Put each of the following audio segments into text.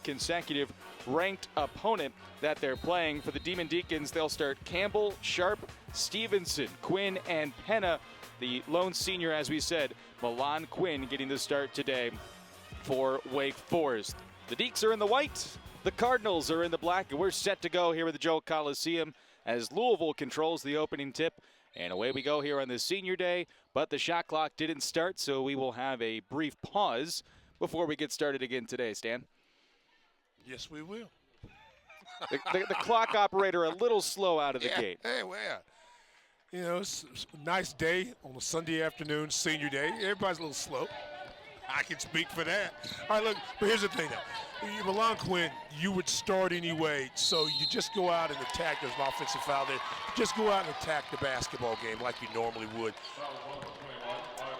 consecutive ranked opponent that they're playing. For the Demon Deacons, they'll start Campbell, Sharp, Stevenson, Quinn, and Penna. The lone senior, as we said, Milan Quinn, getting the start today for Wake Forest. The Deeks are in the white, the Cardinals are in the black, and we're set to go here at the Joe Coliseum as Louisville controls the opening tip. And away we go here on this senior day, but the shot clock didn't start, so we will have a brief pause before we get started again today, Stan. Yes, we will. The clock operator a little slow out of the gate. Hey, well, you know, it's a nice day on a Sunday afternoon, senior day. Everybody's a little slow. I can speak for that. All right, look, but here's the thing now. Milan Quinn, you would start anyway, so you just go out and attack. There's an offensive foul there. Just go out and attack the basketball game like you normally would.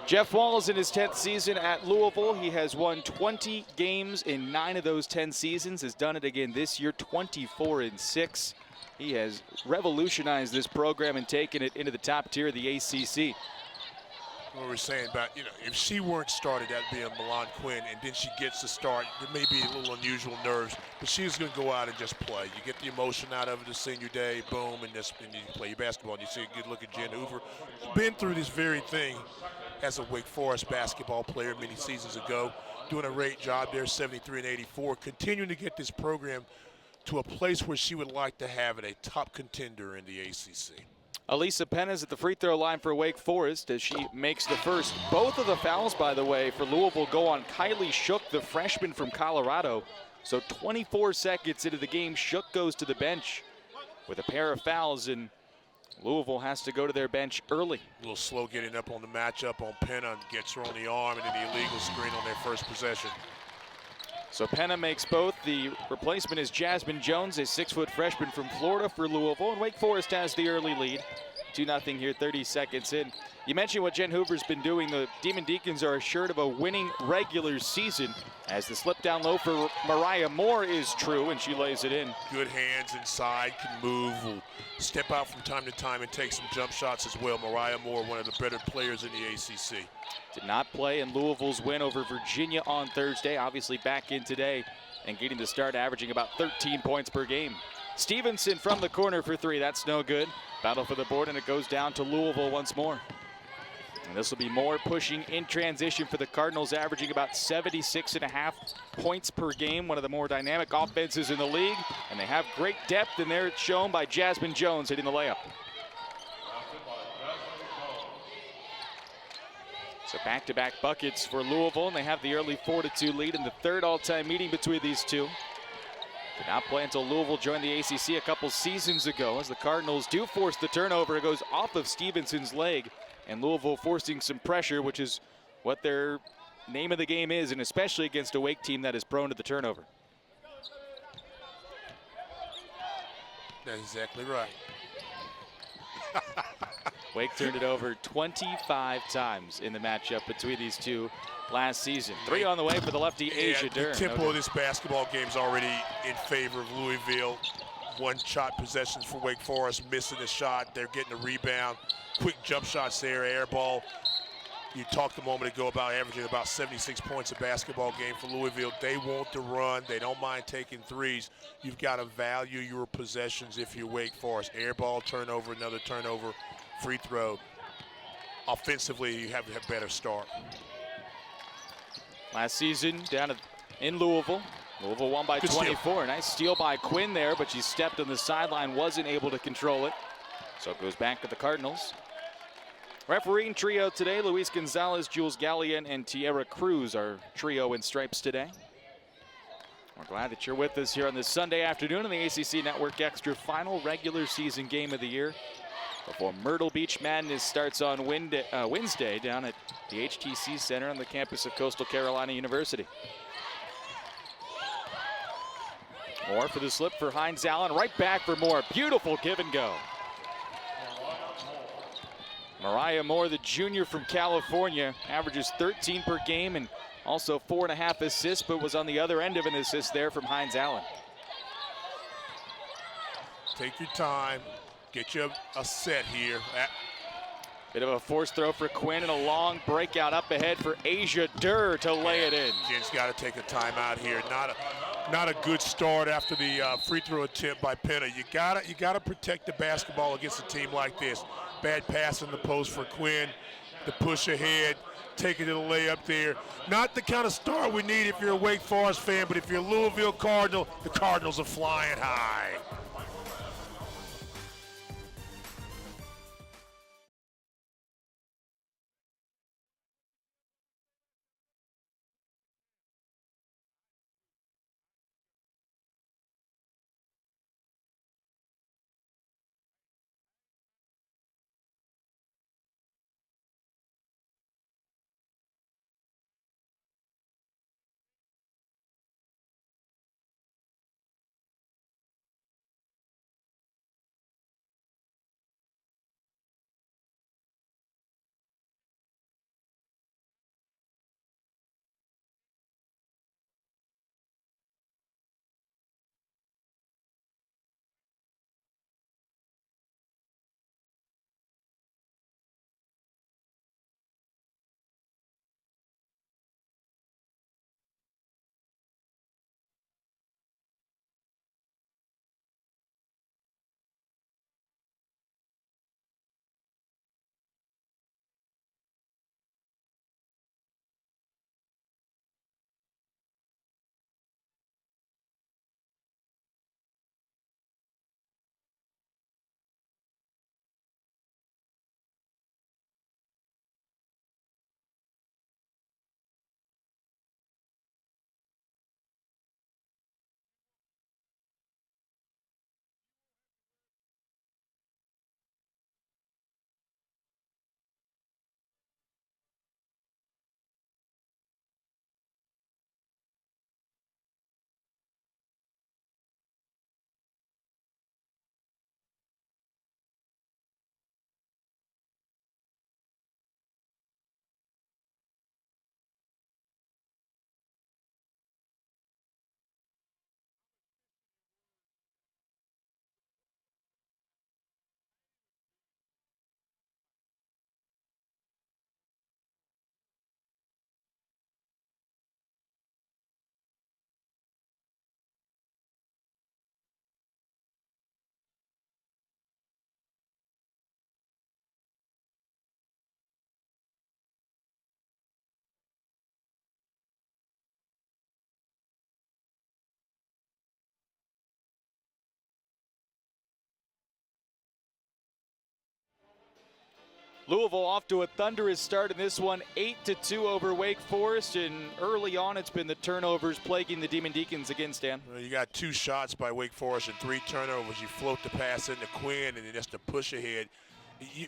Jeff Wall is in his 10th season at Louisville. He has won 20 games in 9 of those 10 seasons, has done it again this year, 24-6. He has revolutionized this program and taken it into the top tier of the ACC. What we're saying about, you know, if she weren't started, that'd be a Milan Quinn, and then she gets to start. There may be a little unusual nerves, but she's going to go out and just play. You get the emotion out of it the senior day, boom, and you play your basketball, and you see a good look at Jen Hoover. Been through this very thing as a Wake Forest basketball player many seasons ago, doing a great job there, 73 and 84, continuing to get this program to a place where she would like to have it, a top contender in the ACC. Elisa Penna is at the free throw line for Wake Forest as she makes the first. Both of the fouls, by the way, for Louisville go on Kylie Shook, the freshman from Colorado. So 24 seconds into the game, Shook goes to the bench with a pair of fouls, and Louisville has to go to their bench early. A little slow getting up on the matchup on Penna, and gets her on the arm, and then the illegal screen on their first possession. So Penna makes both. The replacement is Jasmine Jones, a 6-foot freshman from Florida for Louisville, and Wake Forest has the early lead. 2-0 here, 30 seconds in. You mentioned what Jen Hoover's been doing. The Demon Deacons are assured of a winning regular season as the slip down low for Mariah Moore is true, and she lays it in. Good hands inside, can move, will step out from time to time and take some jump shots as well. Mariah Moore, one of the better players in the ACC. Did not play in Louisville's win over Virginia on Thursday. Obviously back in today and getting the start, averaging about 13 points per game. Stevenson from the corner for 3. That's no good. Battle for the board, and it goes down to Louisville once more. And this will be Moore pushing in transition for the Cardinals, averaging about 76.5 points per game. One of the more dynamic offenses in the league. And they have great depth, and there it's shown by Jasmine Jones hitting the layup. So back-to-back buckets for Louisville, and they have the early 4-2 lead in the third all-time meeting between these two. Did not play until Louisville joined the ACC a couple seasons ago. As the Cardinals do force the turnover, it goes off of Stevenson's leg, and Louisville forcing some pressure, which is what their name of the game is, and especially against a Wake team that is prone to the turnover. That's exactly right. Wake turned it over 25 times in the matchup between these two last season. 3 on the way for the lefty, Asia Durr. The tempo of this basketball game is already in favor of Louisville. One-shot possessions for Wake Forest, missing the shot. They're getting a rebound. Quick jump shots there, air ball. You talked a moment ago about averaging about 76 points a basketball game for Louisville. They want to run. They don't mind taking threes. You've got to value your possessions if you're Wake Forest. Air ball, turnover, another turnover, free throw. Offensively, you have to have a better start. Last season, down in Louisville. Louisville won by 24. Nice steal by Quinn there, but she stepped on the sideline, wasn't able to control it. So it goes back to the Cardinals. Refereeing trio today, Luis Gonzalez, Jules Gallian, and Tierra Cruz are trio in stripes today. We're glad that you're with us here on this Sunday afternoon on the ACC Network Extra final regular season game of the year. Before Myrtle Beach Madness starts on Wednesday down at the HTC Center on the campus of Coastal Carolina University. Moore for the slip for Hines Allen. Right back for Moore. Beautiful give and go. Mariah Moore, the junior from California, averages 13 per game and also 4.5 assists, but was on the other end of an assist there from Hines Allen. Take your time. Get you a set here. Bit of a forced throw for Quinn and a long breakout up ahead for Asia Durr to lay it in. Jen's got to take a timeout here. not a good start after the free throw attempt by Penna. You gotta protect the basketball against a team like this. Bad pass in the post for Quinn. The push ahead, taking to the layup there. Not the kind of start we need if you're a Wake Forest fan, but if you're a Louisville Cardinal, the Cardinals are flying high. Louisville off to a thunderous start in this one, 8-2 over Wake Forest, and early on it's been the turnovers plaguing the Demon Deacons again, Stan. Well, you got 2 shots by Wake Forest and 3 turnovers. You float the pass into Quinn, and then just a push ahead.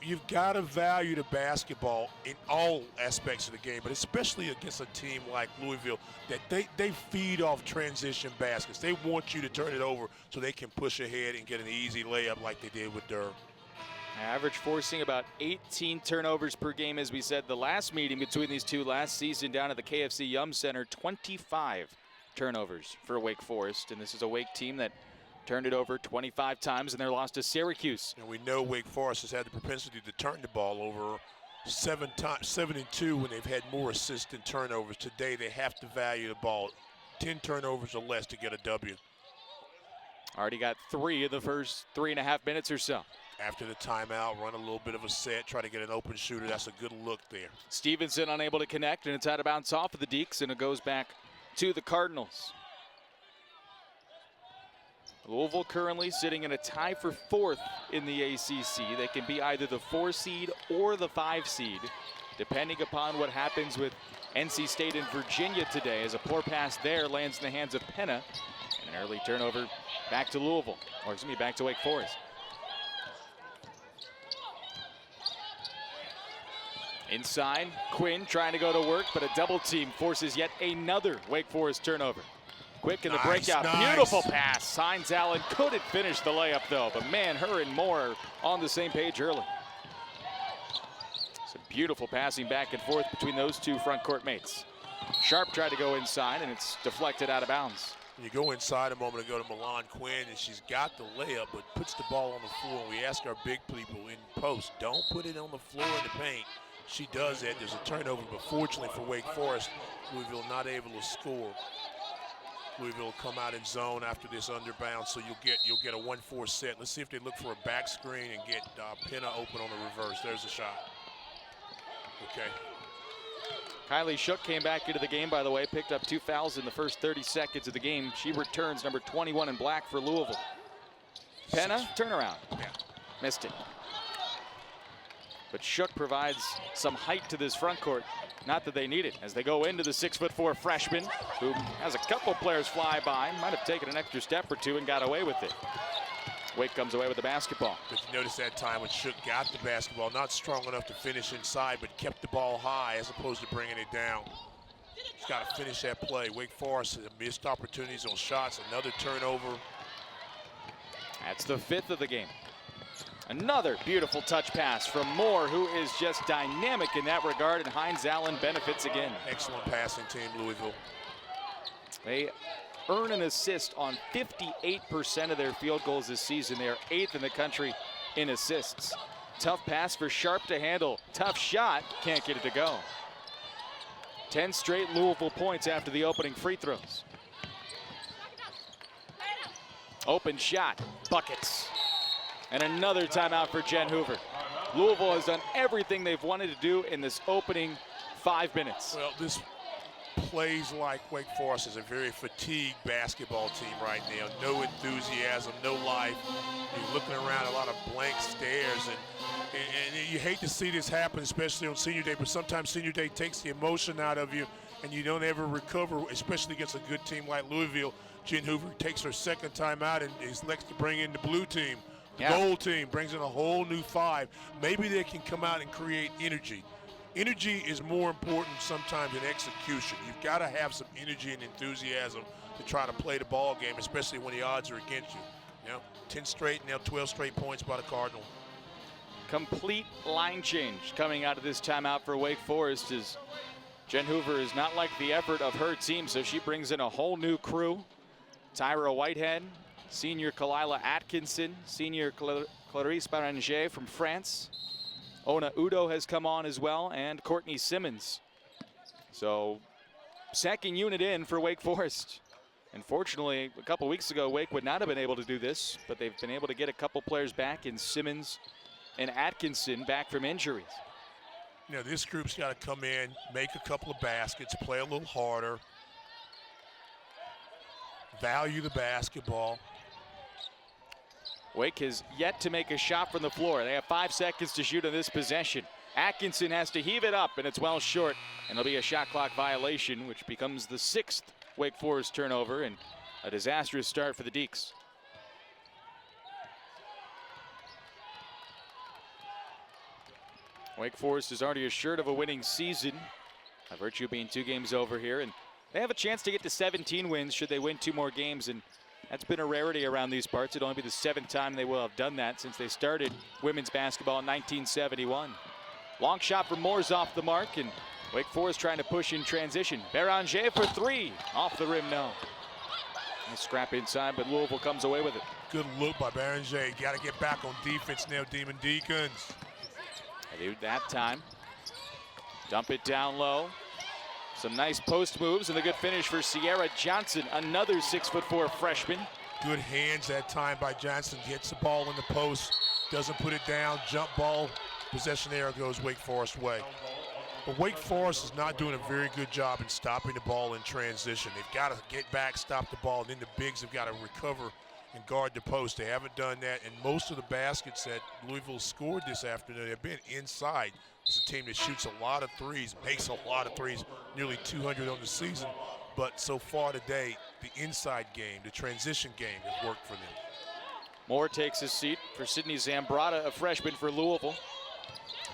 You've got to value the basketball in all aspects of the game, but especially against a team like Louisville that they feed off transition baskets. They want you to turn it over so they can push ahead and get an easy layup like they did with Durham. Average forcing about 18 turnovers per game, as we said. The last meeting between these two last season down at the KFC Yum Center, 25 turnovers for Wake Forest. And this is a Wake team that turned it over 25 times in their loss to Syracuse. And we know Wake Forest has had the propensity to turn the ball over 7 and 2 when they've had more assists than turnovers. Today they have to value the ball. 10 turnovers or less to get a W. Already got 3 in the first 3.5 minutes or so. After the timeout, run a little bit of a set, try to get an open shooter. That's a good look there. Stevenson unable to connect, and it's out of bounds off of the Deeks, and it goes back to the Cardinals. Louisville currently sitting in a tie for 4th in the ACC. They can be either the 4 seed or the 5 seed, depending upon what happens with NC State and Virginia today, as a poor pass there lands in the hands of Penna, and an early turnover back to Louisville, or excuse me, back to Wake Forest. Inside, Quinn trying to go to work, but a double team forces yet another Wake Forest turnover. Quick in the breakout, beautiful pass. Hines Allen couldn't finish the layup though, but man, her and Moore on the same page early. Some beautiful passing back and forth between those two front court mates. Sharp tried to go inside, and it's deflected out of bounds. You go inside a moment ago to Milan Quinn, and she's got the layup, but puts the ball on the floor. We ask our big people in post, don't put it on the floor in the paint. She does that. There's a turnover, but fortunately for Wake Forest, Louisville not able to score. Louisville will come out in zone after this underbound, so you'll get a 1-4 set. Let's see if they look for a back screen and get Penna open on the reverse. There's a shot. Okay. Kylie Shook came back into the game, by the way, picked up 2 fouls in the first 30 seconds of the game. She returns number 21 in black for Louisville. Penna, turnaround. Yeah. Missed it. But Shook provides some height to this front court. Not that they need it, as they go into the 6'4" freshman, who has a couple players fly by. Might have taken an extra step or two and got away with it. Wake comes away with the basketball. But you notice that time when Shook got the basketball, not strong enough to finish inside, but kept the ball high as opposed to bringing it down. He's got to finish that play. Wake Forest missed opportunities on shots, another turnover. That's the 5th of the game. Another beautiful touch pass from Moore, who is just dynamic in that regard, and Hines Allen benefits again. Excellent passing team, Louisville. They earn an assist on 58% of their field goals this season. They are 8th in the country in assists. Tough pass for Sharp to handle. Tough shot, can't get it to go. 10 straight Louisville points after the opening free throws. Open shot, buckets. And another timeout for Jen Hoover. Louisville has done everything they've wanted to do in this opening 5 minutes. Well, this plays like Wake Forest is a very fatigued basketball team right now. No enthusiasm, no life. You're looking around, a lot of blank stares, and you hate to see this happen, especially on senior day, but sometimes senior day takes the emotion out of you and you don't ever recover, especially against a good team like Louisville. Jen Hoover takes her second time out and is next to bring in the blue team. The gold team brings in a whole new 5. Maybe they can come out and create energy. Energy is more important sometimes than execution. You've got to have some energy and enthusiasm to try to play the ball game, especially when the odds are against you. You know, 10 straight, now 12 straight points by the Cardinal. Complete line change coming out of this timeout for Wake Forest, as Jen Hoover is not like the effort of her team, so she brings in a whole new crew. Tyra Whitehead, senior Kelila Atkinson, senior Clarice Baranger from France. Ona Udo has come on as well, and Courtney Simmons. So, second unit in for Wake Forest. Unfortunately, a couple weeks ago, Wake would not have been able to do this, but they've been able to get a couple players back in Simmons and Atkinson back from injuries. You know, this group's got to come in, make a couple of baskets, play a little harder, value the basketball. Wake has yet to make a shot from the floor. They have 5 seconds to shoot on this possession. Atkinson has to heave it up, and it's well short. And it'll be a shot clock violation, which becomes the 6th Wake Forest turnover, and a disastrous start for the Deeks. Wake Forest is already assured of a winning season, by virtue of being 2 games over here. And they have a chance to get to 17 wins should they win 2 more games. And that's been a rarity around these parts. It'll only be the 7th time they will have done that since they started women's basketball in 1971. Long shot from Moore's off the mark, and Wake Forest trying to push in transition. Beranger for 3. Off the rim, no. Nice scrap inside, but Louisville comes away with it. Good look by Beranger. Got to get back on defense now, Demon Deacons. They do that time. Dump it down low. Some nice post moves and a good finish for Sierra Johnson, another 6'4" freshman. Good hands that time by Johnson. Gets the ball in the post, doesn't put it down. Jump ball, possession there goes Wake Forest way. But Wake Forest is not doing a very good job in stopping the ball in transition. They've got to get back, stop the ball, and then the bigs have got to recover and guard the post. They haven't done that, and most of the baskets that Louisville scored this afternoon have been inside. It's a team that shoots a lot of threes, makes a lot of threes, nearly 200 on the season. But so far today, the inside game, the transition game has worked for them. Moore takes his seat for Sydney Zambrata, a freshman for Louisville.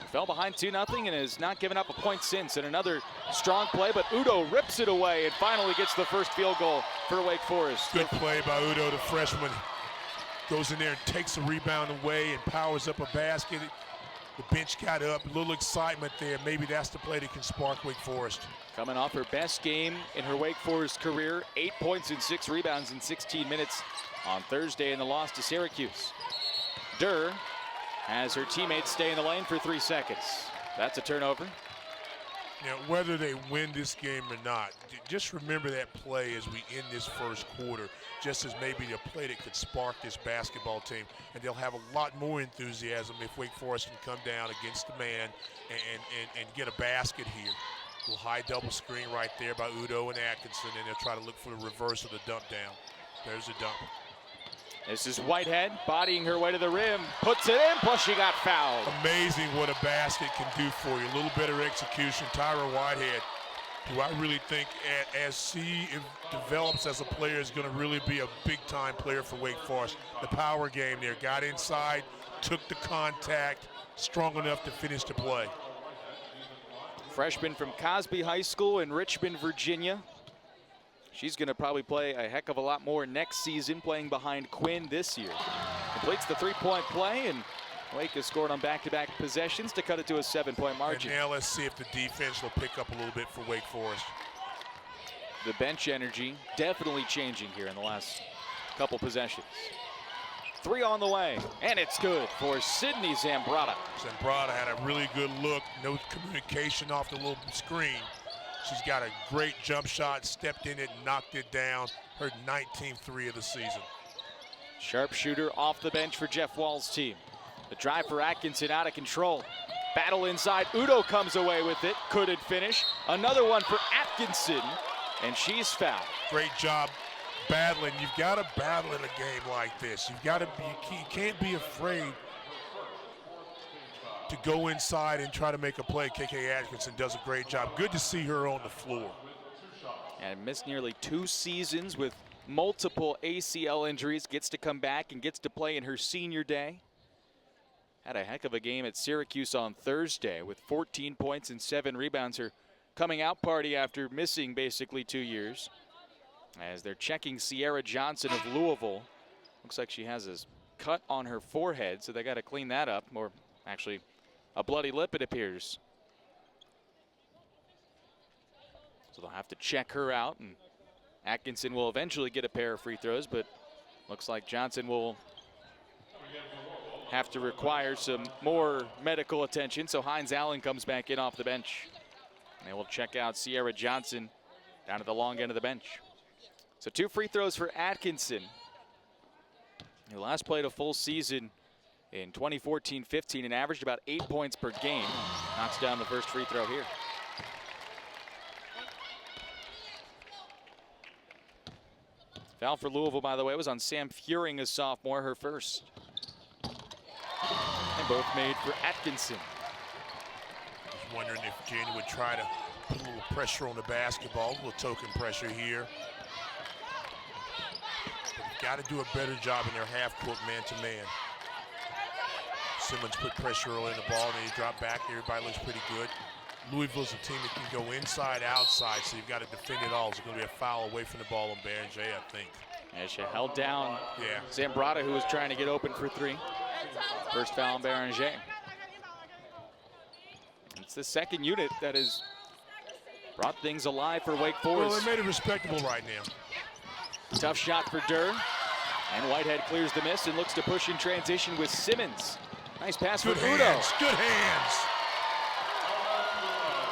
He fell behind 2-0 and has not given up a point since. And another strong play, but Udo rips it away and finally gets the first field goal for Wake Forest. Good play by Udo, the freshman. Goes in there and takes the rebound away and powers up a basket. The bench got up, a little excitement there. Maybe that's the play that can spark Wake Forest. Coming off her best game in her Wake Forest career, 8 points and 6 rebounds in 16 minutes on Thursday in the loss to Syracuse. Durr has her teammates stay in the lane for 3 seconds. That's a turnover. Now, whether they win this game or not, just remember that play as we end this first quarter, just as maybe a play that could spark this basketball team, and they'll have a lot more enthusiasm if Wake Forest can come down against the man and get a basket here. A little high double screen right there by Udo and Atkinson, and they'll try to look for the reverse of the dump down. There's the dump. This is Whitehead bodying her way to the rim, puts it in, plus she got fouled. Amazing what a basket can do for you. A little better execution. Tyra Whitehead, who I really think as she develops as a player is going to really be a big-time player for Wake Forest. The power game there, got inside, took the contact, strong enough to finish the play. Freshman from Cosby High School in Richmond, Virginia. She's going to probably play a heck of a lot more next season, playing behind Quinn this year. Completes the three-point play, and Wake has scored on back-to-back possessions to cut it to a 7-point margin. And now let's see if the defense will pick up a little bit for Wake Forest. The bench energy definitely changing here in the last couple possessions. Three on the way, and it's good for Sydney Zambrata. Zambrata had a really good look, no communication off the little screen. She's got a great jump shot, stepped in it, knocked it down. Her 19th three of the season. Sharpshooter off the bench for Jeff Wall's team. The drive for Atkinson out of control. Battle inside, Udo comes away with it, couldn't finish. Another one for Atkinson, and she's fouled. Great job battling. You've got to battle in a game like this. You've got to be, you can't be afraid to go inside and try to make a play. KK Atkinson does a great job. Good to see her on the floor. And missed nearly 2 seasons with multiple ACL injuries. Gets to come back and gets to play in her senior day. Had a heck of a game at Syracuse on Thursday with 14 points and 7 rebounds. Her coming out party after missing basically 2 years. As they're checking Sierra Johnson of Louisville. Looks like she has a cut on her forehead, so they got to clean that up. Or actually, a bloody lip, it appears. So they'll have to check her out, and Atkinson will eventually get a pair of free throws, but looks like Johnson will have to require some more medical attention. So Hines Allen comes back in off the bench. And they will check out Sierra Johnson down at the long end of the bench. So 2 free throws for Atkinson, who last played a full season in 2014-15 and averaged about 8 points per game. Knocks down the first free throw here. Foul for Louisville, by the way, was on Sam Furing, a sophomore, her first. And both made for Atkinson. Just wondering if Jen would try to put a little pressure on the basketball, a little token pressure here. Got to do a better job in their half-court man-to-man. Simmons put pressure early in the ball, then he dropped back. Everybody looks pretty good. Louisville's a team that can go inside, outside, so you've got to defend it all. It's going to be a foul away from the ball on Barringer, I think. As she held down Zambrata, who was trying to get open for 3. First foul on Barringer. It's the second unit that has brought things alive for Wake Forest. Well, they made it respectable right now. Tough shot for Durr. And Whitehead clears the miss and looks to push in transition with Simmons. Nice pass for Udo. Good hands.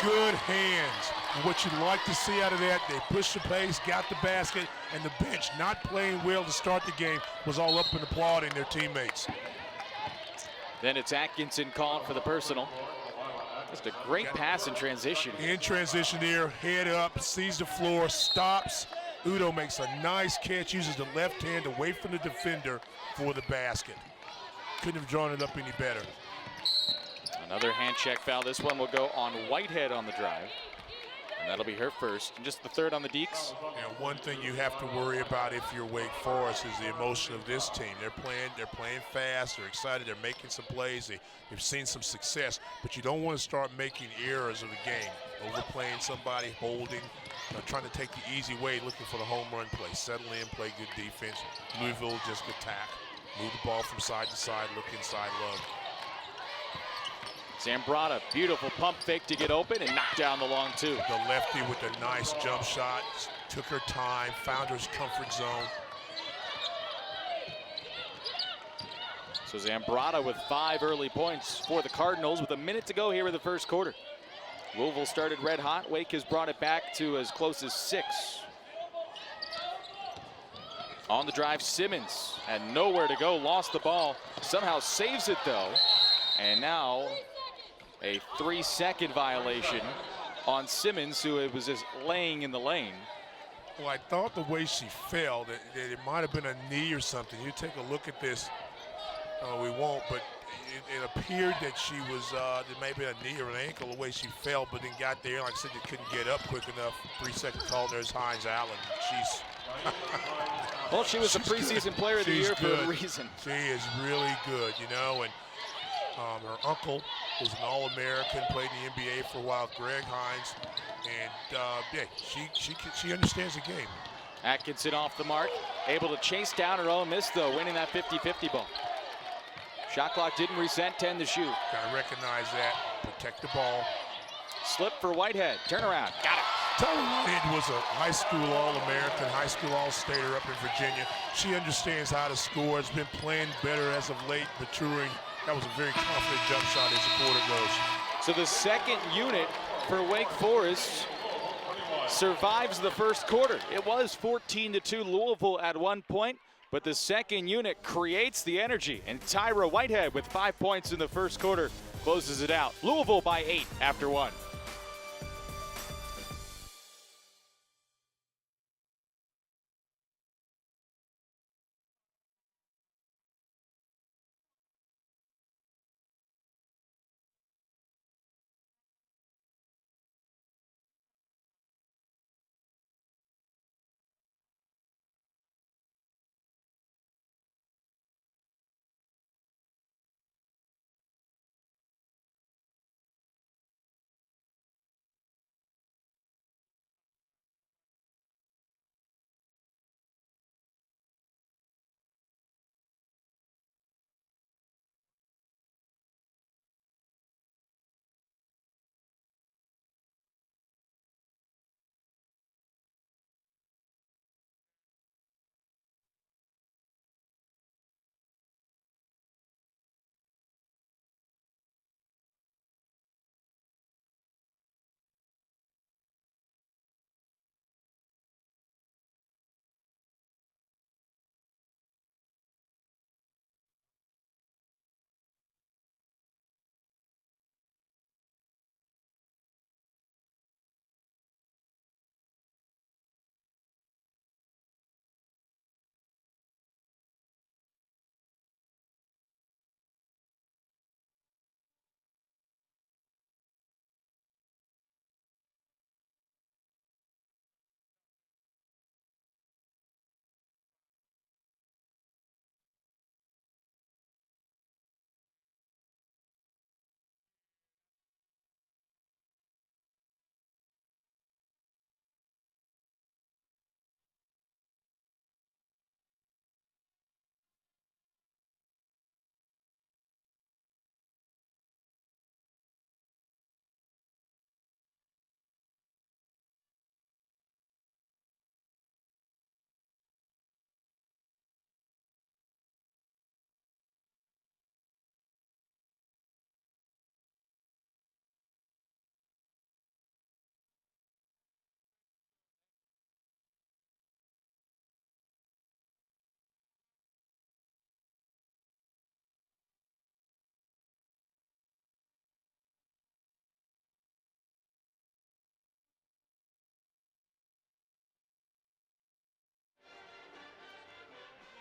Good hands. And what you'd like to see out of that, they pushed the pace, got the basket, and the bench not playing well to start the game was all up and applauding their teammates. Then it's Atkinson calling for the personal. Just a great pass in transition. In transition there, head up, sees the floor, stops. Udo makes a nice catch, uses the left hand away from the defender for the basket. Couldn't have drawn it up any better. Another hand check foul. This one will go on Whitehead on the drive. And that'll be her first. And just the third on the Deeks. And one thing you have to worry about if you're Wake Forest is the emotion of this team. They're playing fast, they're excited, they're making some plays, they've seen some success, but you don't want to start making errors of the game. Overplaying somebody, holding, trying to take the easy way, looking for the home run play. Settle in, play good defense. Louisville just attack. Move the ball from side to side, look inside, love. Zambrata, beautiful pump fake to get open and knock down the long 2. The lefty with a nice jump shot, took her time, found her comfort zone. So Zambrata with 5 early points for the Cardinals with a minute to go here in the first quarter. Louisville started red hot. Wake has brought it back to as close as 6. On the drive, Simmons had nowhere to go, lost the ball, somehow saves it though. And now a 3-second violation on Simmons, who was just laying in the lane. Well, I thought the way she fell, that it might have been a knee or something. You take a look at this. We won't, but it appeared that she was, there may have been a knee or an ankle the way she fell, but then got there. Like I said, you couldn't get up quick enough. 3-second call, there's Hines Allen. She's well, she was a preseason player of the year for a reason. She is really good, you know, and her uncle was an All-American, played in the NBA for a while, Greg Hines, and yeah, she understands the game. Atkinson off the mark, able to chase down her own miss though, winning that 50-50 ball. Shot clock didn't reset, 10 to shoot. Gotta recognize that, protect the ball. Slip for Whitehead, turnaround, got it. Tony Whitehead was a high school All-American, high school All-Stater up in Virginia. She understands how to score, has been playing better as of late, maturing. That was a very confident jump shot as the quarter goes. So the second unit for Wake Forest survives the first quarter. It was 14-2 Louisville at one point, but the second unit creates the energy, and Tyra Whitehead with 5 points in the first quarter closes it out. Louisville by 8 after 1.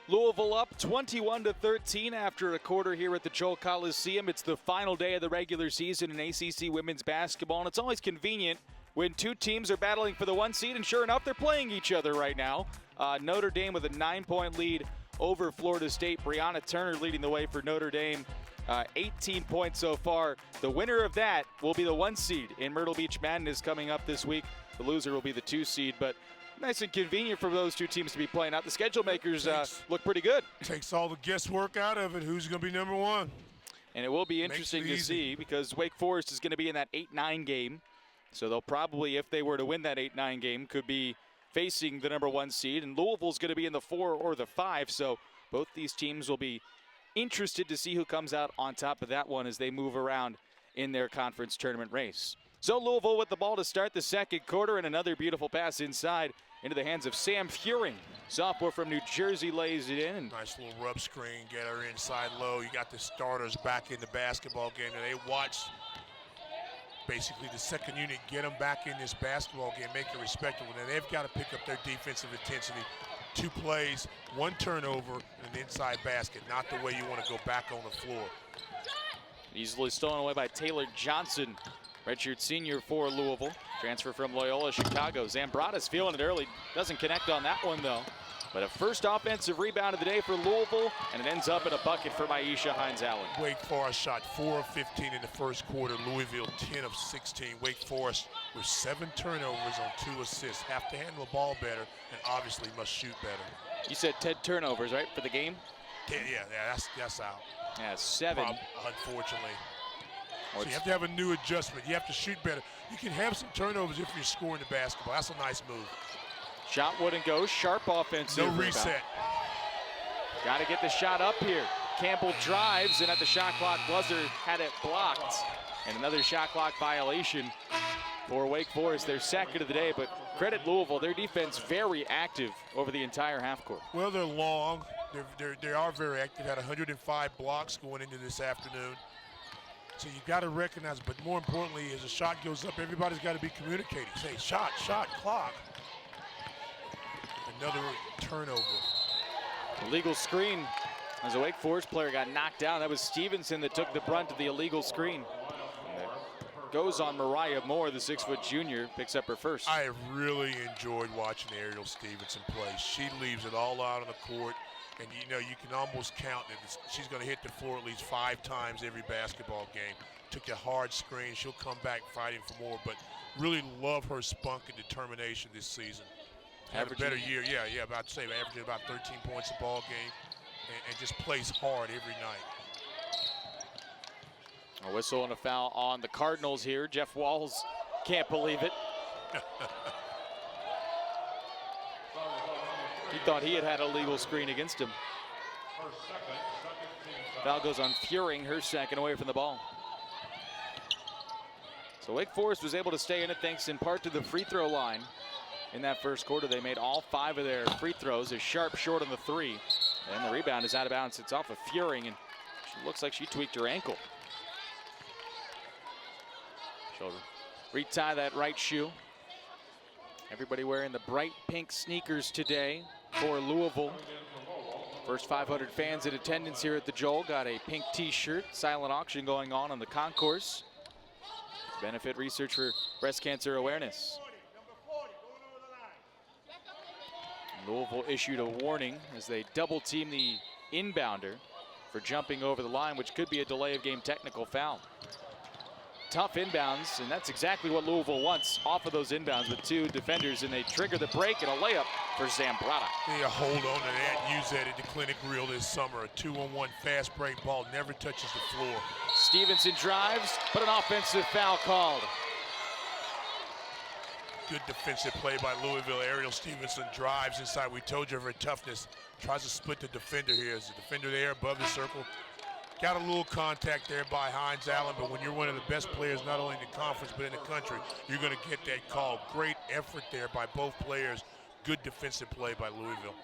Louisville up 21-13 after a quarter here at the Joel Coliseum. It's the final day of the regular season in ACC women's basketball, and it's always convenient when two teams are battling for the 1 seed, and sure enough, they're playing each other right now. Notre Dame with a 9-point lead over Florida State. Brianna Turner leading the way for Notre Dame. 18 points so far. The winner of that will be the 1 seed in Myrtle Beach Madness coming up this week. The loser will be the 2 seed, but nice and convenient for those two teams to be playing out. The schedule makers look pretty good. Takes all the guesswork out of it. Who's going to be number 1? And it will be interesting to see because Wake Forest is going to be in that 8-9 game. So they'll probably, if they were to win that 8-9 game, could be facing the number 1 seed. And Louisville's going to be in the 4 or the 5. So both these teams will be interested to see who comes out on top of that one as they move around in their conference tournament race. So Louisville with the ball to start the second quarter, and another beautiful pass inside into the hands of Sam Furing. Sophomore from New Jersey lays it in. Nice little rub screen, get her inside low. You got the starters back in the basketball game, and they watch basically the second unit get them back in this basketball game, make it respectable. Now they've got to pick up their defensive intensity. 2 plays, 1 turnover, and an inside basket. Not the way you want to go back on the floor. Easily stolen away by Taylor Johnson, redshirt senior for Louisville. Transfer from Loyola Chicago. Zambrata's feeling it early. Doesn't connect on that one, though. But a first offensive rebound of the day for Louisville, and it ends up in a bucket for Maisha Hines-Allen. Wake Forest shot 4 of 15 in the first quarter. Louisville 10 of 16. Wake Forest with 7 turnovers on 2 assists. Have to handle the ball better, and obviously must shoot better. You said 10 turnovers, right, for the game? Yeah, that's out. Yeah, 7. Unfortunately. So you have to have a new adjustment. You have to shoot better. You can have some turnovers if you're scoring the basketball. That's a nice move. Shot wouldn't go. Sharp offensive No reset. Got to get the shot up here. Campbell drives, and at the shot clock buzzer had it blocked. And another shot clock violation for Wake Forest, their second of the day. But credit Louisville, their defense very active over the entire half court. Well, they're long. They are very active. Had 105 blocks going into this afternoon. So you've got to recognize, but more importantly, as a shot goes up, everybody's got to be communicating. Say, shot, clock. Another turnover. Illegal screen as a Wake Forest player got knocked down. That was Stevenson that took the brunt of the illegal screen. And that goes on Mariah Moore, the 6-foot junior, picks up her first. I have really enjoyed watching Ariel Stevenson play. She leaves it all out on the court. And you know, you can almost count that she's going to hit the floor at least 5 times every basketball game. Took a hard screen. She'll come back fighting for more, but really love her spunk and determination this season. Have a better year. Yeah, about to say, averaging about 13 points a ball game and just plays hard every night. A whistle and a foul on the Cardinals here. Jeff Walls can't believe it. He thought he had a legal screen against him. Foul goes on Furing, her second, away from the ball. So Wake Forest was able to stay in it thanks in part to the free throw line. In that first quarter, they made all 5 of their free throws. A Sharp short on the 3. And the rebound is out of bounds. It's off of Furing, and she looks like she tweaked her ankle. She'll retie that right shoe. Everybody wearing the bright pink sneakers today for Louisville. First 500 fans in attendance here at the Joel got a pink t-shirt. Silent auction going on the concourse. Benefit research for breast cancer awareness. Louisville issued a warning as they double team the inbounder for jumping over the line, which could be a delay of game technical foul. Tough inbounds, and that's exactly what Louisville wants off of those inbounds with 2 defenders, and they trigger the break and a layup for Zambrata. Yeah, hold on to that. Use that at the clinic reel this summer. A 2-on-1 fast break ball never touches the floor. Stevenson drives, but an offensive foul called. Good defensive play by Louisville. Ariel Stevenson drives inside. We told you of her toughness. Tries to split the defender here. Is the defender there above the circle? Got a little contact there by Hines-Allen, but when you're one of the best players, not only in the conference, but in the country, you're going to get that call. Great effort there by both players. Good defensive play by Louisville.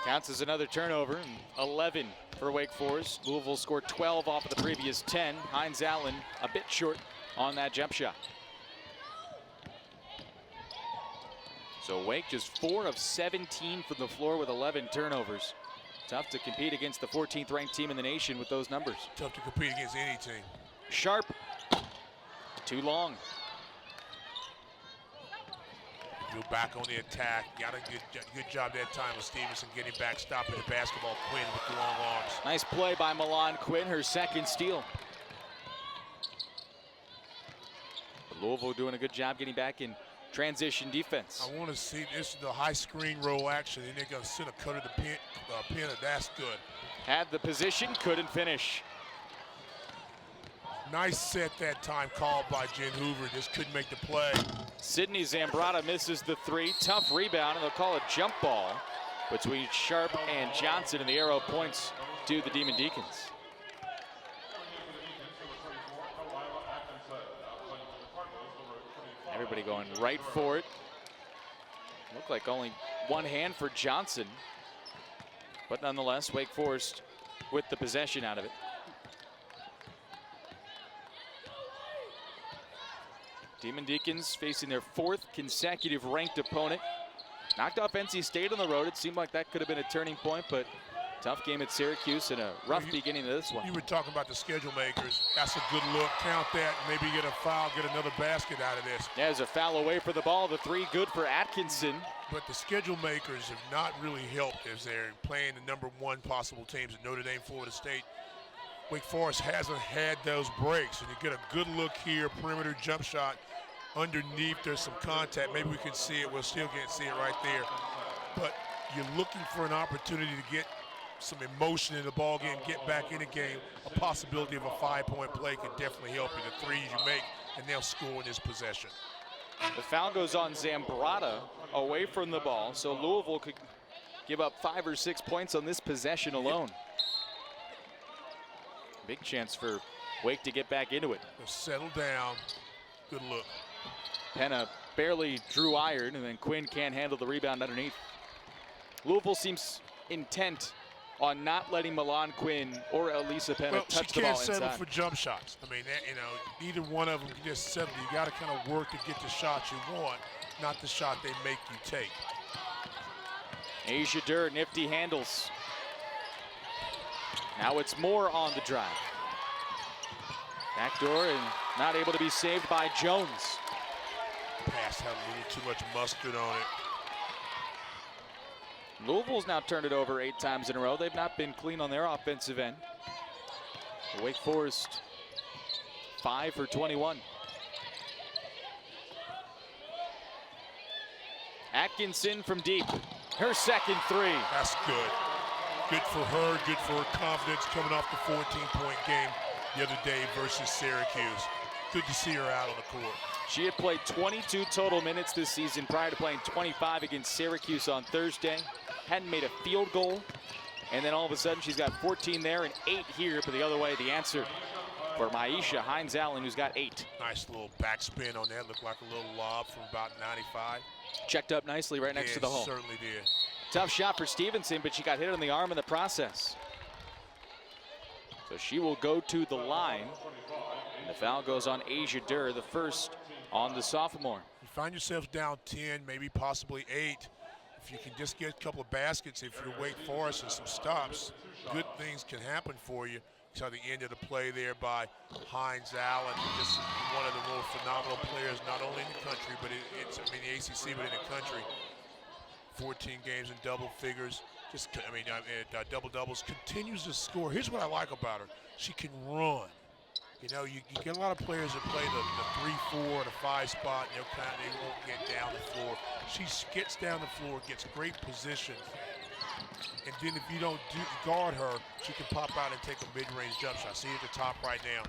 Counts as another turnover, and 11 for Wake Forest. Louisville scored 12 off of the previous 10. Hines-Allen a bit short on that jump shot. So Wake just 4 of 17 from the floor with 11 turnovers. Tough to compete against the 14th ranked team in the nation with those numbers. Tough to compete against any team. Sharp, too long. Go back on the attack. Got a good job that time with Stevenson getting back, stopping the basketball. Quinn with the long arms. Nice play by Milan Quinn, her second steal. But Louisville doing a good job getting back in transition defense. I want to see this, the high screen roll action, and they're going to send a cut of the pin. That's good. Had the position, couldn't finish. Nice set that time called by Jen Hoover. Just couldn't make the play. Sydney Zambrata misses the 3. Tough rebound, and they'll call a jump ball between Sharp and Johnson, and the arrow points to the Demon Deacons. Everybody going right for it. Looked like only one hand for Johnson. But nonetheless, Wake Forest with the possession out of it. Demon Deacons facing their 4th consecutive ranked opponent. Knocked off NC State on the road. It seemed like that could have been a turning point, but tough game at Syracuse and a rough beginning to this one. You were talking about the schedule makers. That's a good look. Count that. Maybe get a foul, get another basket out of this. Yeah, there's a foul away for the ball. The 3 good for Atkinson. But the schedule makers have not really helped as they're playing the #1 possible teams at Notre Dame, Florida State. Wake Forest hasn't had those breaks, and you get a good look here, perimeter jump shot. Underneath, there's some contact. Maybe we can see it. We still can't see it right there. But you're looking for an opportunity to get some emotion in the ball game, get back in the game. A possibility of a 5-point play could definitely help you. The 3s you make, and they'll score in this possession. The foul goes on Zambrata away from the ball, so Louisville could give up 5 or 6 points on this possession alone. Big chance for Wake to get back into it. They'll settle down. Good look. Penna barely drew iron, and then Quinn can't handle the rebound underneath. Louisville seems intent on not letting Milan Quinn or Elisa Penna touch the ball inside. She can't settle for jump shots. I mean, neither one of them can just settle. You got to kind of work to get the shots you want, not the shot they make you take. Asia Durr, nifty handles. Now it's Moore on the drive. Backdoor and not able to be saved by Jones. Pass had a little too much mustard on it. Louisville's now turned it over 8 times in a row. They've not been clean on their offensive end. Wake Forest 5 for 21. Atkinson from deep. Her second 3. That's good. Good for her, good for her confidence coming off the 14-point game the other day versus Syracuse. Good to see her out on the court. She had played 22 total minutes this season prior to playing 25 against Syracuse on Thursday. Hadn't made a field goal, and then all of a sudden she's got 14 there and 8 here, but the other way, the answer for Maisha Hines-Allen, who's got 8. Nice little backspin on that. Looked like a little lob from about 95. Checked up nicely right next to the hole. Certainly did. Tough shot for Stevenson, but she got hit on the arm in the process. So she will go to the line. And the foul goes on Asia Durr, the first on the sophomore. You find yourselves down 10, maybe possibly 8. If you can just get a couple of baskets, if you're Wake Forest and some stops, good things can happen for you. Saw the end of the play there by Hines-Allen, just one of the more phenomenal players, not only in the country, but the ACC, but in the country. 14 games in double figures, double doubles, continues to score. Here's what I like about her. She can run. You know, you get a lot of players that play the 3, 4, the 5 spot, and they won't get down the floor. She gets down the floor, gets great position. And then if you don't guard her, she can pop out and take a mid-range jump shot. See at the top right now.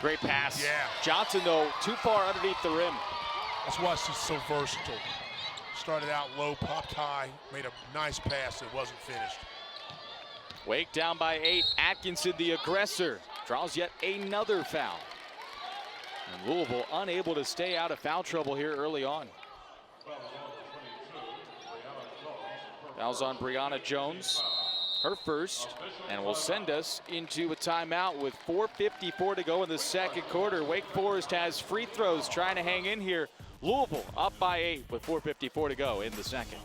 Great pass. Yeah. Johnson, though, too far underneath the rim. That's why she's so versatile. Started out low, popped high, made a nice pass that wasn't finished. Wake down by 8. Atkinson, the aggressor, draws yet another foul. And Louisville unable to stay out of foul trouble here early on. Foul's on Brianna Jones, her first, and will send us into a timeout with 4:54 to go in the second quarter. Wake Forest has free throws trying to hang in here. Louisville up by 8 with 4:54 to go in the second.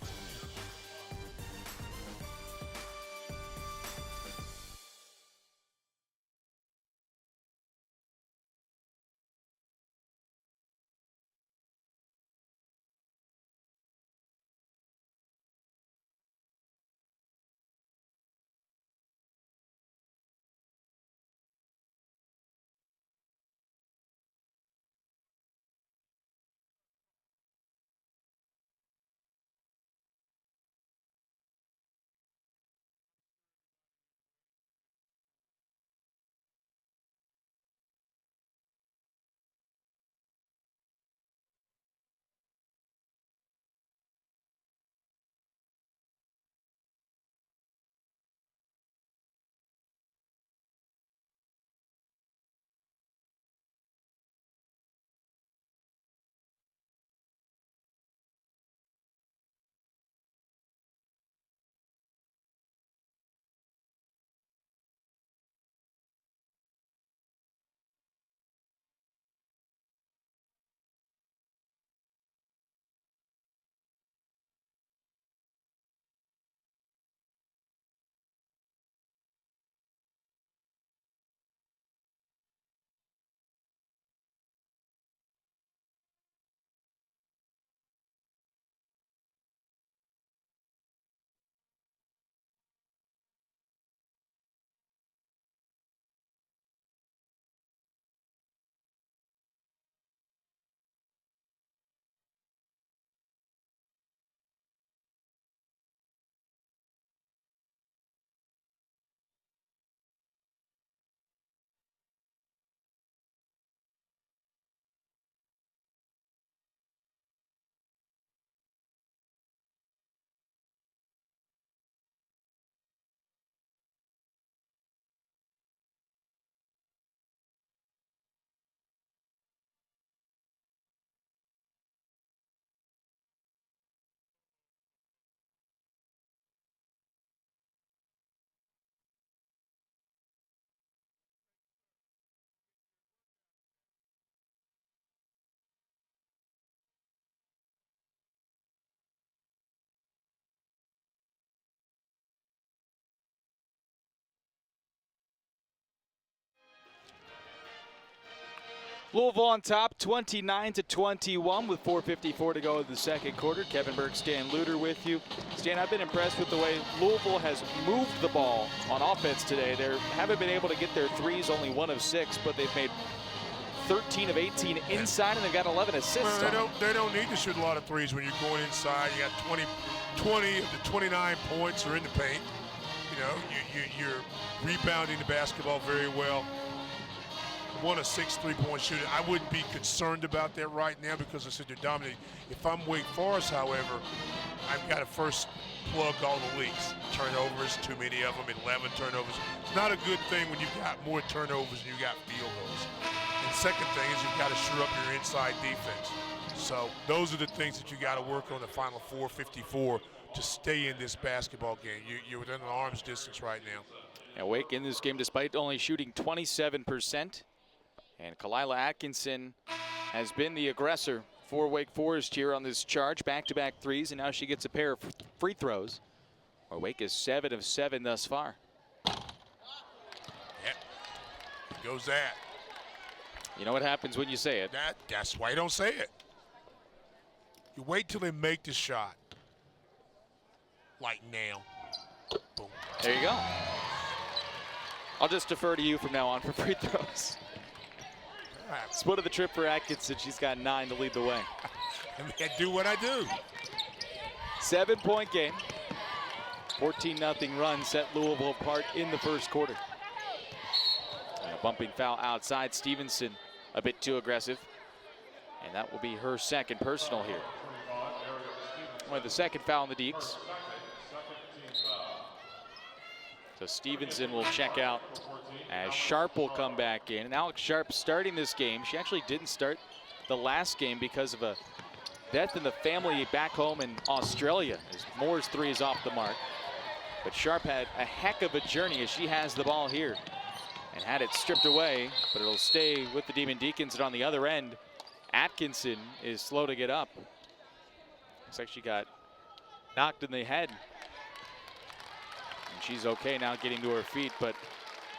Louisville on top, 29-21 with 4:54 to go in the second quarter. Kevin Burke, Stan Luter with you. Stan, I've been impressed with the way Louisville has moved the ball on offense today. They haven't been able to get their threes, only 1 of 6, but they've made 13 of 18 inside, and they've got 11 assists. Well, they don't need to shoot a lot of threes when you're going inside. You got 20 of the 29 points are in the paint. You know, you're rebounding the basketball very well. 1 of 6 3-point shooting. I wouldn't be concerned about that right now because I said they're dominating. If I'm Wake Forest, however, I've got to first plug all the leaks. Turnovers, too many of them, 11 turnovers. It's not a good thing when you've got more turnovers and you've got field goals. And second thing is you've got to shore up your inside defense. So those are the things that you got to work on the final 4:54 to stay in this basketball game. You're within an arm's distance right now. And Wake in this game, despite only shooting 27%. And Kelila Atkinson has been the aggressor for Wake Forest here on this charge. Back-to-back threes, and now she gets a pair of free throws. Where Wake is 7 of 7 thus far. Yep. Goes that. You know what happens when you say it. That's why you don't say it. You wait till they make the shot. Like now. Boom. There you go. I'll just defer to you from now on for free throws. Split of the trip for Atkinson. She's got 9 to lead the way. I do what I do. 7-point game. 14-0 run set Louisville apart in the first quarter. And a bumping foul outside. Stevenson a bit too aggressive. And that will be her second personal here. With the second foul on the Deeks. So Stevenson will check out as Sharp will come back in. And Alex Sharp starting this game. She actually didn't start the last game because of a death in the family back home in Australia, as Moore's 3 is off the mark. But Sharp had a heck of a journey as she has the ball here and had it stripped away, but it'll stay with the Demon Deacons. And on the other end, Atkinson is slow to get up. Looks like she got knocked in the head. And she's okay now getting to her feet, but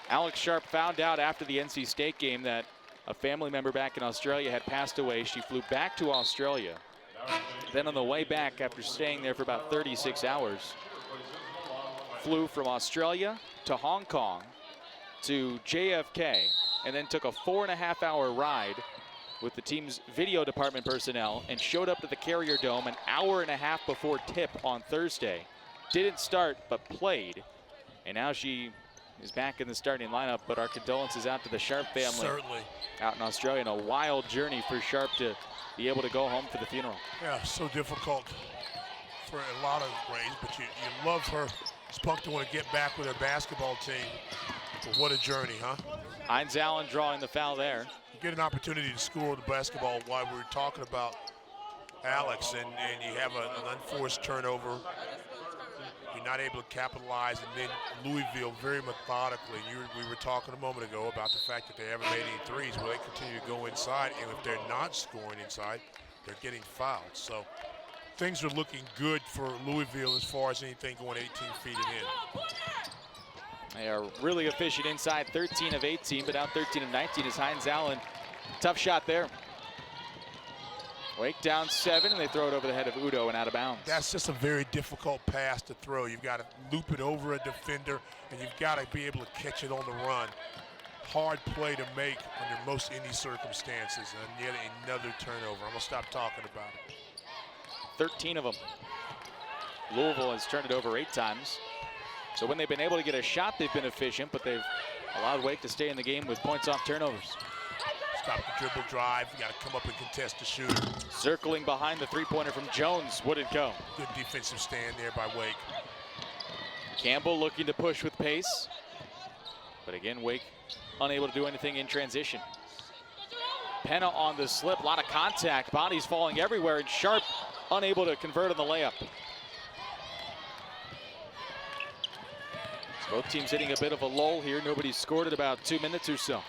Alex Sharp found out after the NC State game that a family member back in Australia had passed away. She flew back to Australia. Then on the way back, after staying there for about 36 hours, flew from Australia to Hong Kong to JFK, and then took a 4.5-hour ride with the team's video department personnel and showed up to the Carrier Dome an hour and a half before tip on Thursday. Didn't start, but played. And now she is back in the starting lineup, but our condolences out to the Sharp family. Certainly. Out in Australia, and a wild journey for Sharp to be able to go home for the funeral. Yeah, so difficult for a lot of ways, but you love her. Spunk to want to get back with her basketball team. But what a journey, huh? Hines Allen drawing the foul there. You get an opportunity to score the basketball while we're talking about Alex, and you have an unforced turnover. You're not able to capitalize, and then Louisville very methodically. We were talking a moment ago about the fact that they haven't made any threes. Well, they continue to go inside, and if they're not scoring inside, they're getting fouled. So things are looking good for Louisville as far as anything going 18 feet and in. They are really efficient inside, 13 of 18, but out 13 of 19 is Hines Allen. Tough shot there. Wake down 7, and they throw it over the head of Udo and out of bounds. That's just a very difficult pass to throw. You've got to loop it over a defender, and you've got to be able to catch it on the run. Hard play to make under most any circumstances, and yet another turnover. I'm going to stop talking about it. 13 of them. Louisville has turned it over 8 times. So when they've been able to get a shot, they've been efficient, but they've allowed Wake to stay in the game with points off turnovers. Stop the dribble drive. You got to come up and contest the shooter. Circling behind the three-pointer from Jones. Wouldn't go. Good defensive stand there by Wake. Campbell looking to push with pace. But again, Wake unable to do anything in transition. Penna on the slip. A lot of contact. Bodies falling everywhere. And Sharp unable to convert on the layup. So both teams hitting a bit of a lull here. Nobody's scored at about 2 minutes or so.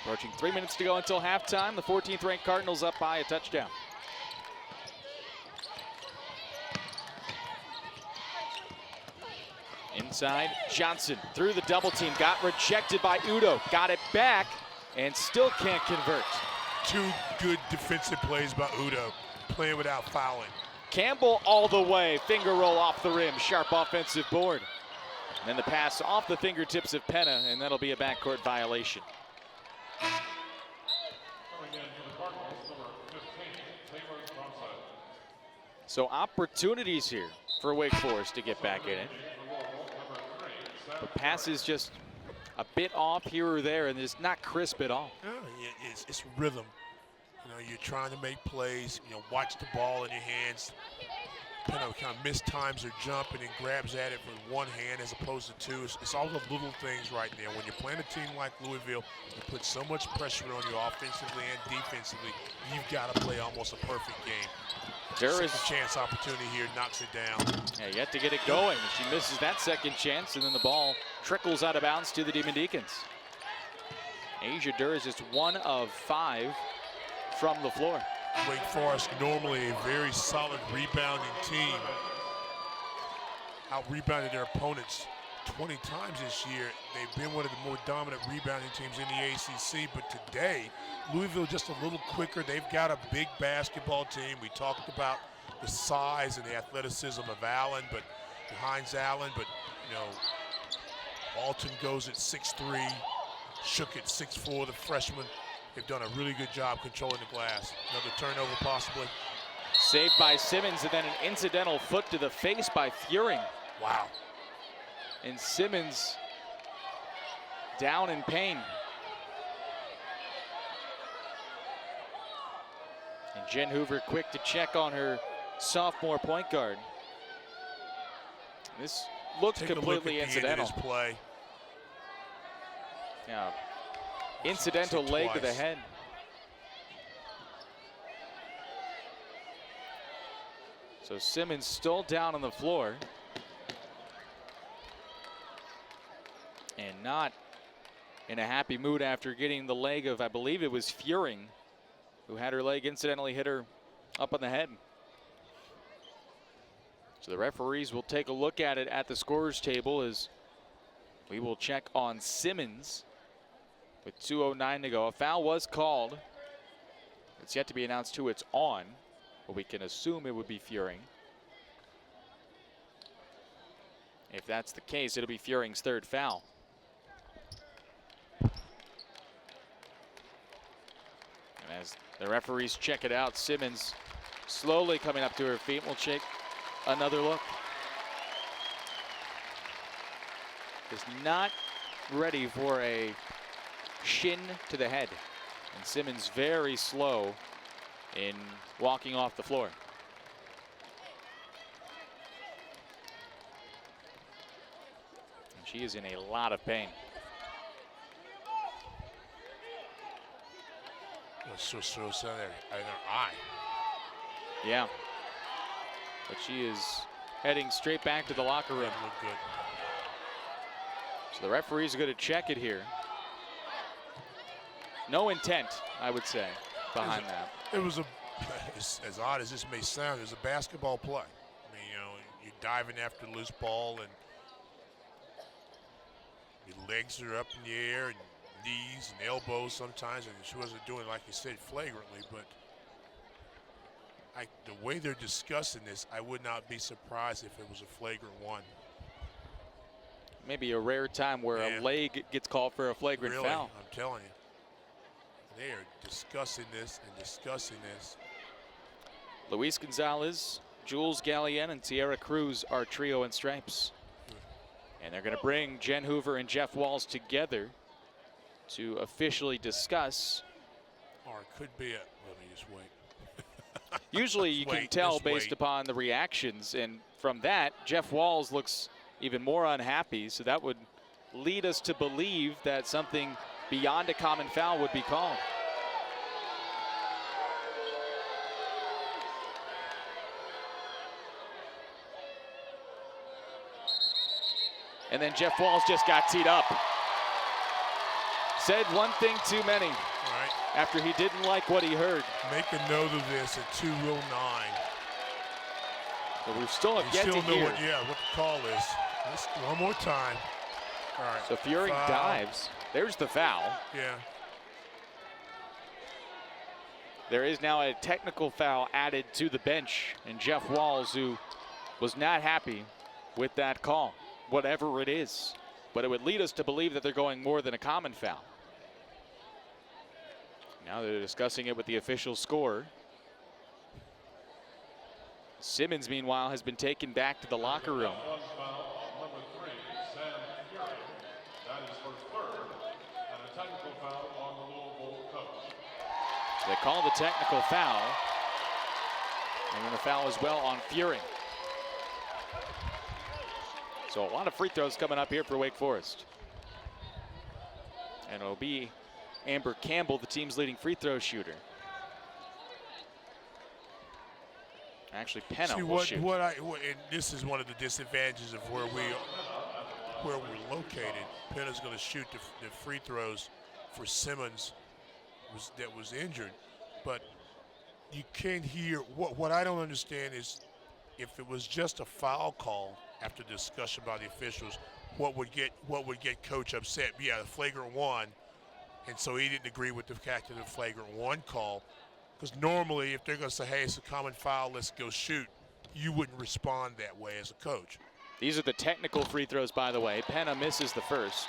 Approaching 3 minutes to go until halftime. The 14th ranked Cardinals up by a touchdown. inside. Johnson through the double team, got rejected by Udo, got it back, and still can't convert. 2 good defensive plays by Udo, playing without fouling. Campbell all the way, finger roll off the rim, sharp offensive board. And then the pass off the fingertips of Penna, and that'll be a backcourt violation. So opportunities here for Wake Forest to get back in it. The pass is just a bit off here or there, and it's not crisp at all. It's rhythm. You know, you're trying to make plays, you know, watch the ball in your hands. You know, kind of mistimes her jump and then grabs at it with one hand as opposed to 2. It's all the little things right there. When you're playing a team like Louisville, you put so much pressure on you offensively and defensively, you've got to play almost a perfect game. There is second chance opportunity here, knocks it down. Yeah, yet to get it going. She misses that second chance, and then the ball trickles out of bounds to the Demon Deacons. Asia Durr is just 1 of 5 from the floor. Wake Forest, normally a very solid rebounding team, out-rebounded their opponents 20 times this year. They've been one of the more dominant rebounding teams in the ACC, but today, Louisville just a little quicker. They've got a big basketball team. We talked about the size and the athleticism of Allen, but Hines Allen, but you know, Alton goes at 6'3", Shook at 6'4", the freshman. They've done a really good job controlling the glass. Another turnover possibly. Saved by Simmons, and then an incidental foot to the face by Furing. Wow. And Simmons down in pain. And Jen Hoover quick to check on her sophomore point guard. This looked completely incidental. This play. Yeah. Incidental leg to the head. So Simmons still down on the floor. And not in a happy mood after getting the leg of, I believe it was Furing, who had her leg incidentally hit her up on the head. So the referees will take a look at it at the scorer's table as we will check on Simmons with 2:09 to go. A foul was called. It's yet to be announced who it's on, but we can assume it would be Furing. If that's the case, it'll be Furing's 3rd foul. And as the referees check it out, Simmons slowly coming up to her feet. We'll check another look. Is not ready for a shin to the head. And Simmons very slow in walking off the floor. And she is in a lot of pain. So there in her eye. Yeah. But she is heading straight back to the locker room. That looked good. So the referees are going to check it here. No intent, I would say, behind that. It was as odd as this may sound, it was a basketball play. I mean, you know, you're diving after the loose ball and your legs are up in the air and knees and elbows sometimes, and she wasn't doing, like you said, flagrantly, but the way they're discussing this, I would not be surprised if it was a flagrant one. Maybe a rare time where a leg gets called for a flagrant foul. I'm telling you. They are discussing this and discussing this. Luis Gonzalez, Jules Gallienne, and Tierra Cruz are trio in stripes. And they're going to bring Jen Hoover and Jeff Walls together to officially discuss. Or it could be let me just wait. Usually you can tell based upon the reactions, and from that, Jeff Walls looks even more unhappy, so that would lead us to believe that something beyond a common foul would be called. And then Jeff Walls just got teed up. Said one thing too many. Right. After he didn't like what he heard. Make a note of this at 2:09. But we still have yet to hear what the call is. Just one more time. All right. So Fearing foul. dives. There's the foul. Yeah. There is now a technical foul added to the bench, and Jeff Walls, who was not happy with that call, whatever it is. But it would lead us to believe that they're going more than a common foul. Now they're discussing it with the official scorer. Simmons, meanwhile, has been taken back to the locker room. They call the technical foul, and then a foul as well on Fearing. So a lot of free throws coming up here for Wake Forest. And it'll be Amber Campbell, the team's leading free throw shooter. Actually, Penna will shoot. And this is one of the disadvantages of where we're located. Penna's going to shoot the free throws for Simmons that was injured. But you can't hear, what I don't understand is if it was just a foul call after discussion by the officials, what would get coach upset? Yeah, the flagrant one, and so he didn't agree with the fact of the flagrant one call. Because normally, if they're going to say, hey, it's a common foul, let's go shoot, you wouldn't respond that way as a coach. These are the technical free throws, by the way. Penna misses the first.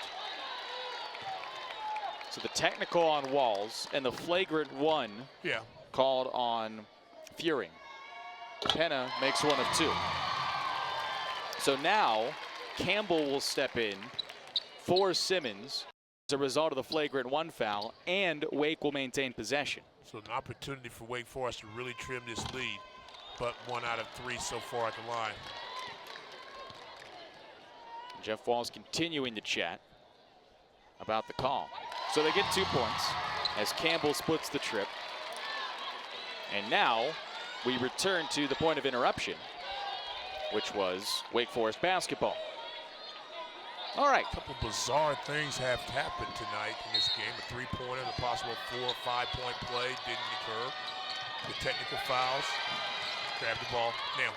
So the technical on Walls and the flagrant one called on Fearing. Penna makes one of two. So now Campbell will step in for Simmons as a result of the flagrant one foul, and Wake will maintain possession. So an opportunity for Wake Forest to really trim this lead, but 1 out of 3 so far at the line. Jeff Walls continuing to chat about the call. So they get 2 points as Campbell splits the trip. And now we return to the point of interruption, which was Wake Forest basketball. All right. A couple bizarre things have happened tonight in this game. A 3-pointer, the possible 4 or 5 point play didn't occur. The technical fouls. Grab the ball. Now,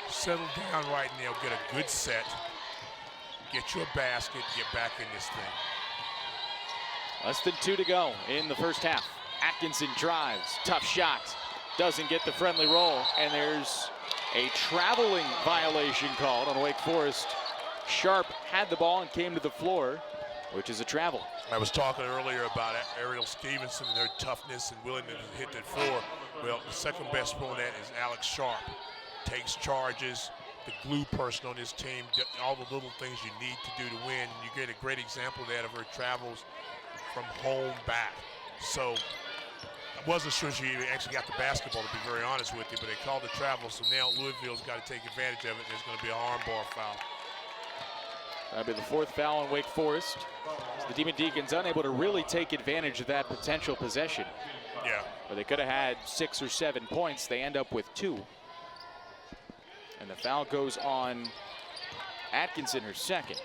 settle down right now. Get a good set. Get you a basket. Get back in this thing. Less than 2 to go in the first half. Atkinson drives. Tough shot. Doesn't get the friendly roll. And there's a traveling violation called on Wake Forest. Sharp had the ball and came to the floor, which is a travel. I was talking earlier about Ariel Stevenson and their toughness and willingness to hit that floor. Well, the second best on that is Alex Sharp. Takes charges, the glue person on his team, all the little things you need to do to win. You get a great example of that of her travels from home back. So I wasn't sure she actually got the basketball, to be very honest with you, but they called the travel, so now Louisville's got to take advantage of it. There's going to be an armbar foul. That'll be the 4th foul on Wake Forest. The Demon Deacons unable to really take advantage of that potential possession. Yeah. Where they could have had 6 or 7 points. They end up with 2. And the foul goes on Atkinson, her second.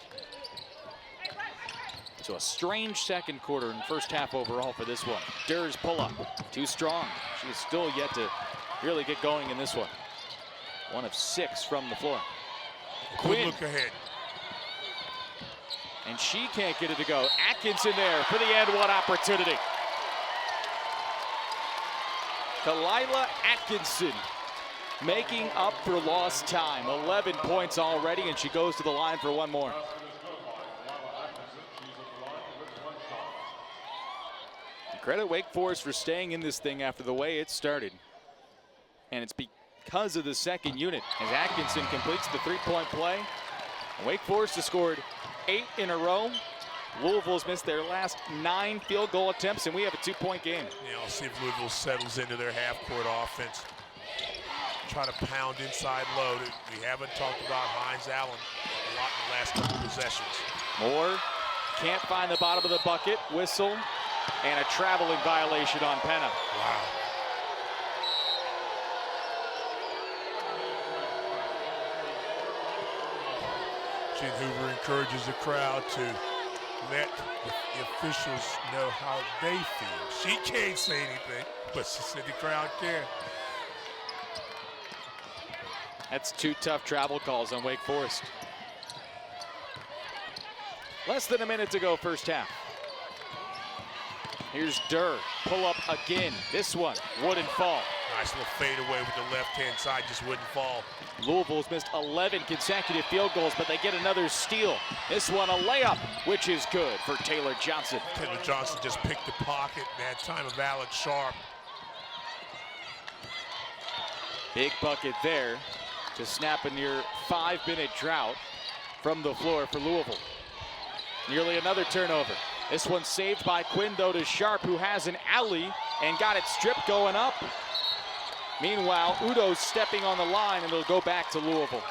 So a strange second quarter and first half overall for this one. Durr's pull-up, too strong. She is still yet to really get going in this one. 1 of 6 from the floor. Quinn. Look ahead. And she can't get it to go. Atkinson there for the and one opportunity. Kelila Atkinson making up for lost time. 11 points already, and she goes to the line for one more. And credit Wake Forest for staying in this thing after the way it started. And it's because of the second unit as Atkinson completes the 3-point play. Wake Forest has scored 8 in a row. Louisville's missed their last 9 field goal attempts, and we have a 2-point game. Yeah, I'll see if Louisville settles into their half-court offense. Try to pound inside low. We haven't talked about Hines Allen a lot in the last couple possessions. Moore can't find the bottom of the bucket. Whistle and a traveling violation on Penna. Wow. Gene Hoover encourages the crowd to let the officials know how they feel. She can't say anything, but she said the crowd can. That's 2 tough travel calls on Wake Forest. Less than a minute to go, first half. Here's Durr, pull up again. This one wouldn't fall. Nice little fade away with the left-hand side, just wouldn't fall. Louisville's missed 11 consecutive field goals, but they get another steal. This one a layup, which is good for Taylor Johnson. Taylor Johnson just picked the pocket, man. Time of Alex Sharp. Big bucket there to snap a near 5-minute drought from the floor for Louisville. Nearly another turnover. This one saved by Quinn, though, to Sharp, who has an alley and got it stripped going up. Meanwhile, Udo's stepping on the line, and it'll go back to Louisville.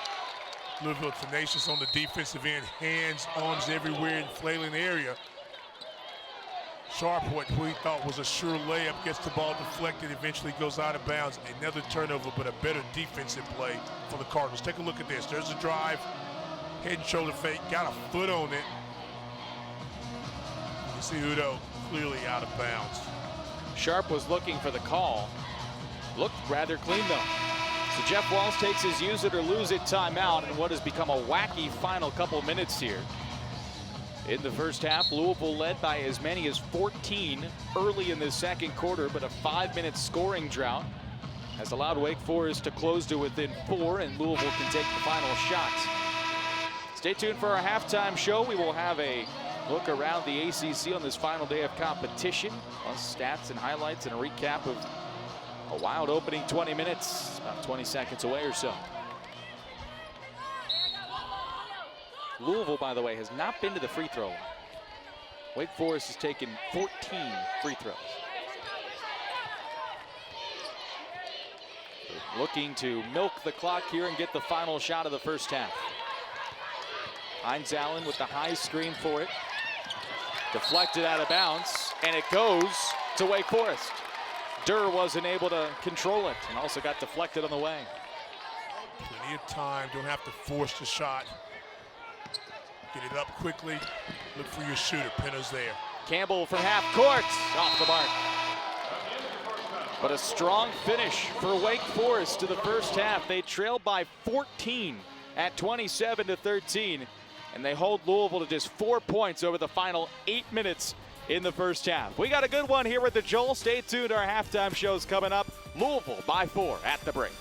Louisville tenacious on the defensive end. Hands, arms everywhere in flailing area. Sharp, what we thought was a sure layup, gets the ball deflected, eventually goes out of bounds. Another turnover, but a better defensive play for the Cardinals. Take a look at this. There's a drive, head and shoulder fake, got a foot on it. You see Udo clearly out of bounds. Sharp was looking for the call. Looked rather clean, though. So Jeff Walsh takes his use it or lose it timeout in what has become a wacky final couple minutes here. In the first half, Louisville led by as many as 14 early in the second quarter, but a 5-minute scoring drought has allowed Wake Forest to close to within 4, and Louisville can take the final shots. Stay tuned for our halftime show. We will have a look around the ACC on this final day of competition, plus stats and highlights and a recap of a wild opening 20 minutes, about 20 seconds away or so. Louisville, by the way, has not been to the free throw line. Wake Forest has taken 14 free throws. Looking to milk the clock here and get the final shot of the first half. Hines Allen with the high screen for it. Deflected out of bounds, and it goes to Wake Forest. Durr wasn't able to control it and also got deflected on the way. Plenty of time, don't have to force the shot. Get it up quickly, look for your shooter. Penna's there. Campbell from half court, off the mark. But a strong finish for Wake Forest to the first half. They trail by 14 at 27-13, and they hold Louisville to just 4 points over the final 8 minutes in the first half. We got a good one here with the Joel. Stay tuned, our halftime show's coming up. Louisville by 4 at the break.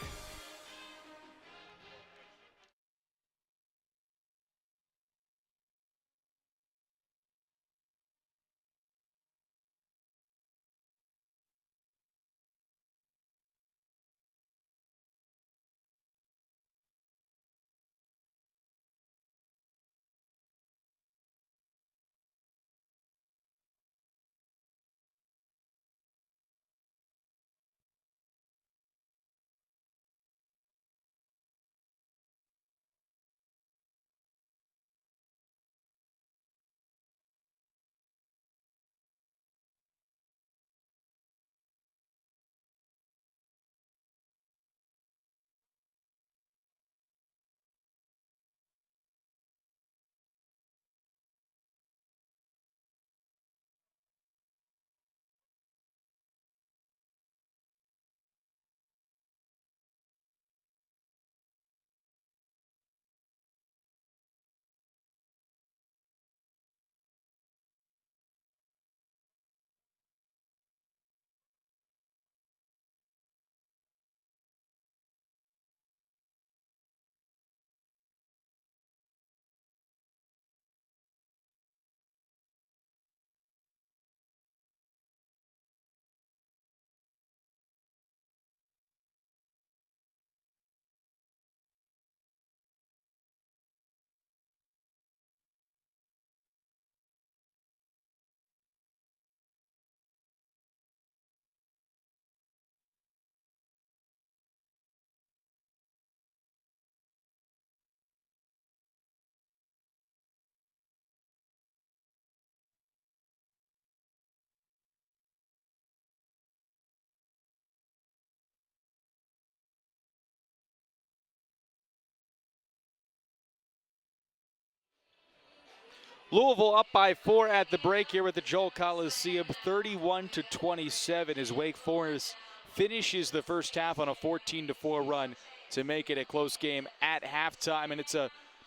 Louisville up by 4 at the break here at the Joel Coliseum, 31-27 as Wake Forest finishes the first half on a 14-4 run to make it a close game at halftime. And it's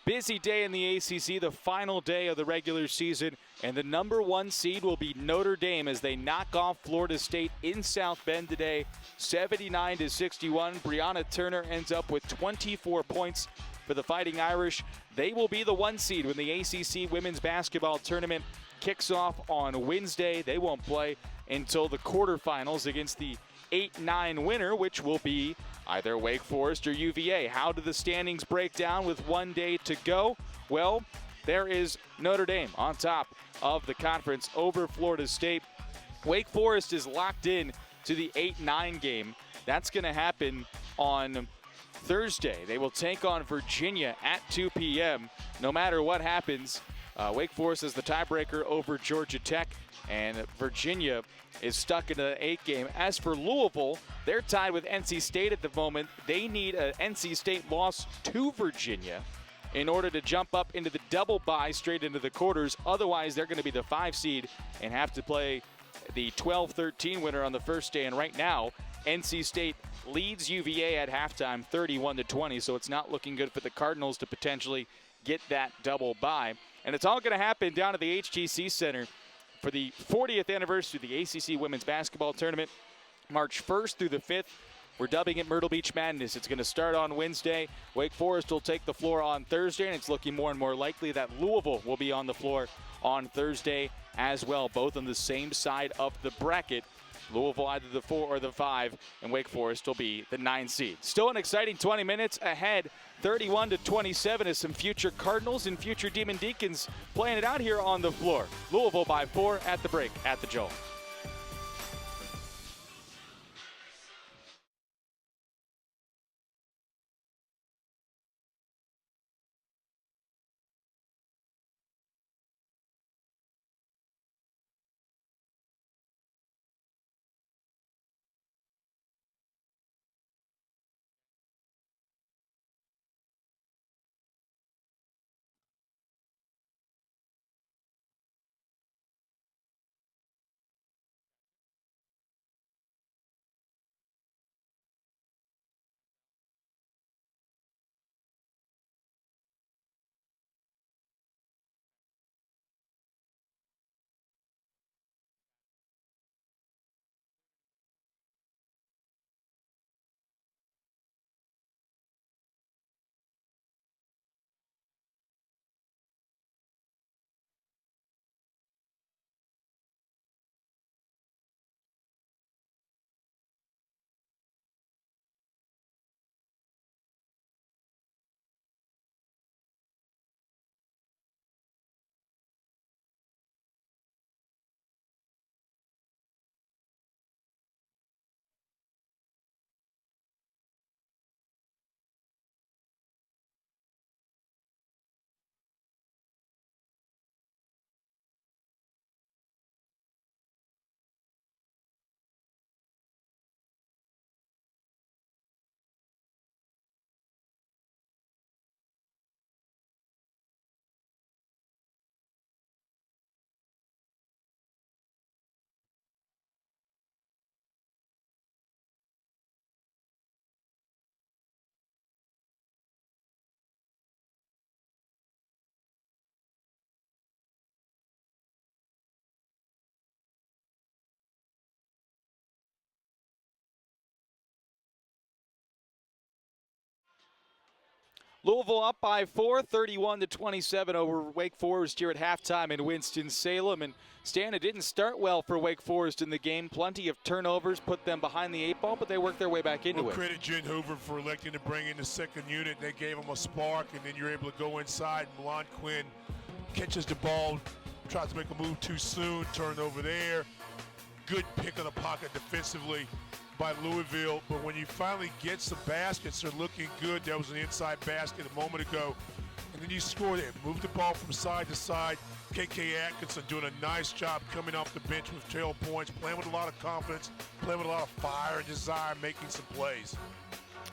Busy day in the ACC, the final day of the regular season, and the #1 seed will be Notre Dame as they knock off Florida State in South Bend today, 79-61. Brianna Turner ends up with 24 points for the Fighting Irish. They will be the 1 seed when the ACC women's basketball tournament kicks off on Wednesday. They won't play until the quarterfinals against the 8-9 winner, which will be either Wake Forest or UVA. How do the standings break down with 1 day to go? Well, there is Notre Dame on top of the conference over Florida State. Wake Forest is locked in to the 8-9 game. That's going to happen on Thursday. They will take on Virginia at 2 p.m. No matter what happens, Wake Forest is the tiebreaker over Georgia Tech, and Virginia is stuck in an 8 game. As for Louisville, they're tied with NC State at the moment. They need an NC State loss to Virginia in order to jump up into the double bye straight into the quarters. Otherwise, they're going to be the 5 seed and have to play the 12-13 winner on the first day. And right now, NC State leads UVA at halftime 31-20, so it's not looking good for the Cardinals to potentially get that double bye. And it's all going to happen down at the HTC Center for the 40th anniversary of the ACC Women's Basketball Tournament, March 1st through the 5th. We're dubbing it Myrtle Beach Madness. It's going to start on Wednesday. Wake Forest will take the floor on Thursday, and it's looking more and more likely that Louisville will be on the floor on Thursday as well, both on the same side of the bracket. Louisville either the 4 or the 5, and Wake Forest will be the 9 seed. Still an exciting 20 minutes ahead, 31-27 as some future Cardinals and future Demon Deacons playing it out here on the floor. Louisville by 4 at the break at the Joel. Louisville up by 4, 31-27 over Wake Forest here at halftime in Winston-Salem. And Stan, it didn't start well for Wake Forest in the game. Plenty of turnovers put them behind the 8 ball, but they worked their way back into it. Credit Jen Hoover for electing to bring in the second unit. They gave them a spark, and then you're able to go inside. Milan Quinn catches the ball, tries to make a move too soon, turn over there. Good pick of the pocket defensively by Louisville, but when you finally get some baskets, they're looking good. There was an inside basket a moment ago, and then you score there. Move the ball from side to side. Kelila Atkinson doing a nice job coming off the bench with 12 points, playing with a lot of confidence, playing with a lot of fire and desire, making some plays.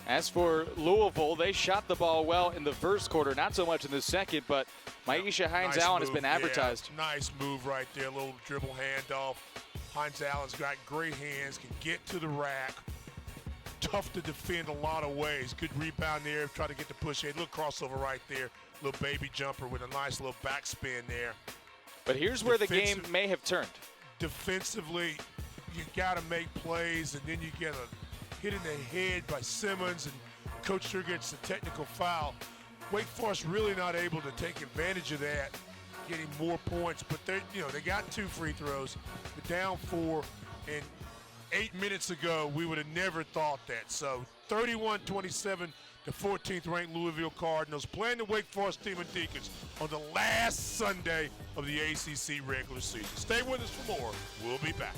As for Louisville, they shot the ball well in the first quarter, not so much in the second, but Maisha Hines-Allen has been advertised. Yeah, nice move right there, a little dribble handoff. Hines-Allen's got great hands, can get to the rack, tough to defend a lot of ways. Good rebound there, try to get the push. A little crossover right there, little baby jumper with a nice little backspin there. But here's where the game may have turned. Defensively, you got to make plays, and then you get a hit in the head by Simmons, and Coach Sure gets a technical foul. Wake Forest really not able to take advantage of that, getting more points. But they got 2 free throws, they're down 4, and 8 minutes ago we would have never thought that. So 31-27, the 14th ranked Louisville Cardinals playing the Wake Forest Demon Deacons on the last Sunday of the ACC regular season. Stay with us for more. We'll be back.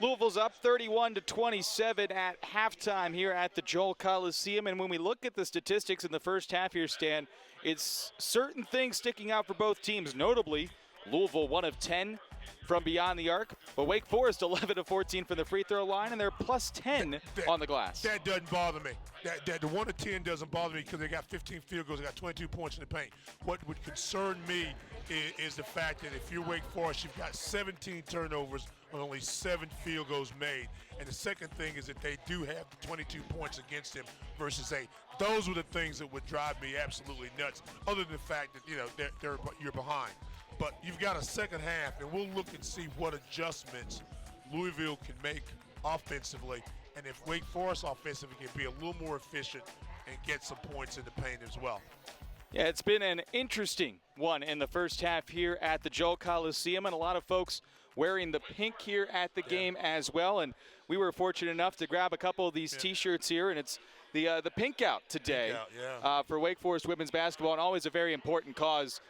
Louisville's up 31-27 at halftime here at the Joel Coliseum. And when we look at the statistics in the first half here, Stan, it's certain things sticking out for both teams. Notably, Louisville 1 of 10 from beyond the arc, but Wake Forest 11 of 14 from the free throw line, and they're plus 10 on the glass. That doesn't bother me. The 1 of 10 doesn't bother me because they got 15 field goals, they got 22 points in the paint. What would concern me is the fact that if you're Wake Forest, you've got 17 turnovers on only 7 field goals made. And the second thing is that they do have 22 points against them versus 8. Those were the things that would drive me absolutely nuts, other than the fact that you're behind. But you've got a second half, and we'll look and see what adjustments Louisville can make offensively, and if Wake Forest offensively can be a little more efficient and get some points in the paint as well. Yeah, it's been an interesting one in the first half here at the Joel Coliseum, and a lot of folks wearing the pink here at the game as well. And we were fortunate enough to grab a couple of these T-shirts here, and it's the pink out today for Wake Forest women's basketball, and always a very important cause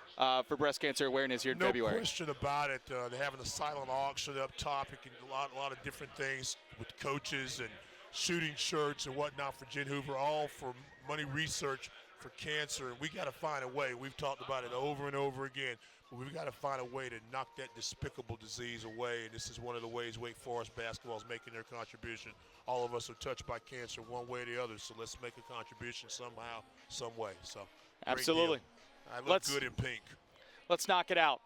for breast cancer awareness here in February. No question about it. They're having a silent auction up top. It can do a lot of different things with coaches and shooting shirts and whatnot for Jen Hoover, all for money research for cancer. And we got to find a way. We've talked about it over and over again. But we've got to find a way to knock that despicable disease away, and this is one of the ways Wake Forest basketball is making their contribution. All of us are touched by cancer one way or the other, so let's make a contribution somehow, some way. So absolutely. I look good in pink. Let's knock it out.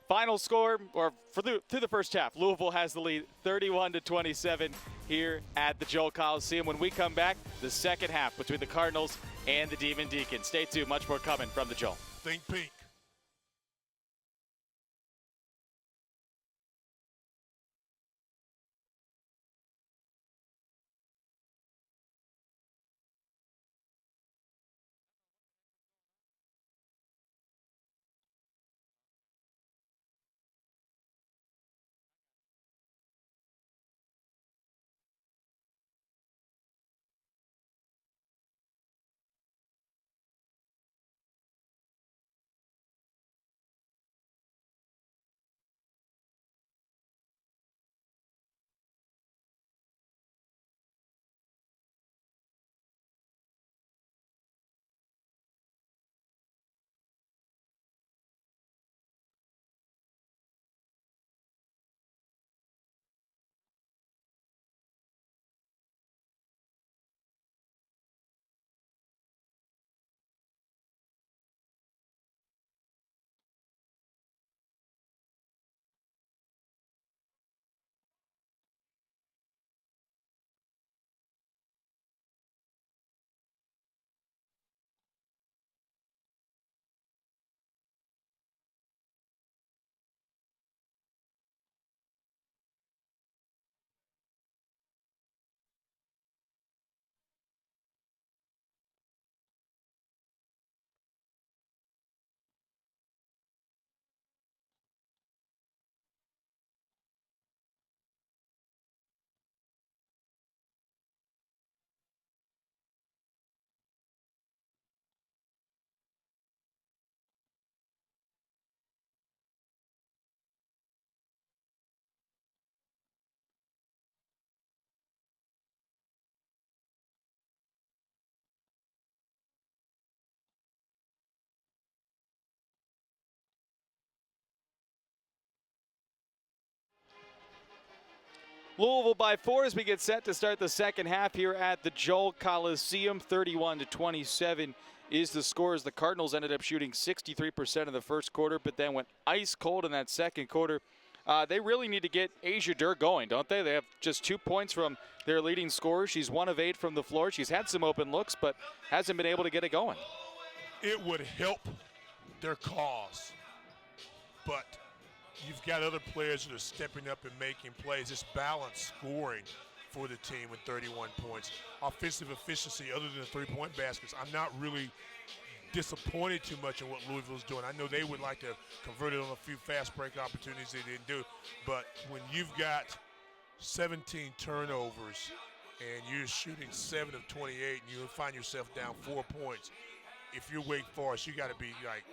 Final score, or through the first half, Louisville has the lead 31-27 here at the Joel Coliseum. When we come back, the second half between the Cardinals and the Demon Deacons. Stay tuned, much more coming from the Joel. Think pink. Louisville by 4 as we get set to start the second half here at the Joel Coliseum. 31-27 is the score as the Cardinals ended up shooting 63% in the first quarter, but then went ice cold in that second quarter. They really need to get Asia Durr going, don't they? They have just 2 points from their leading scorer. She's 1 of 8 from the floor. She's had some open looks, but hasn't been able to get it going. It would help their cause, but you've got other players that are stepping up and making plays. It's balanced scoring for the team with 31 points. Offensive efficiency, other than the three-point baskets, I'm not really disappointed too much in what Louisville's doing. I know they would like to convert it on a few fast break opportunities they didn't do, but when you've got 17 turnovers and you're shooting 7 of 28 and you find yourself down 4 points, if you're Wake Forest, you got to be like,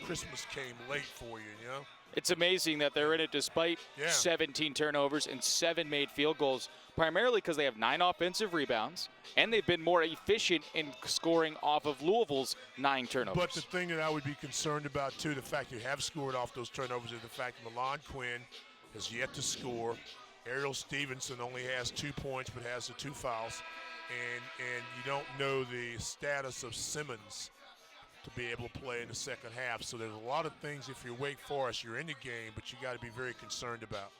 Christmas came late for you, you know? It's amazing that they're in it despite 17 turnovers and 7 made field goals, primarily because they have 9 offensive rebounds, and they've been more efficient in scoring off of Louisville's 9 turnovers. But the thing that I would be concerned about, too, the fact you have scored off those turnovers, is the fact that Milan Quinn has yet to score. Ariel Stevenson only has 2 points but has the 2 fouls. And you don't know the status of Simmons to be able to play in the second half. So there's a lot of things, if you're Wake Forest, you're in the game, but you got to be very concerned about.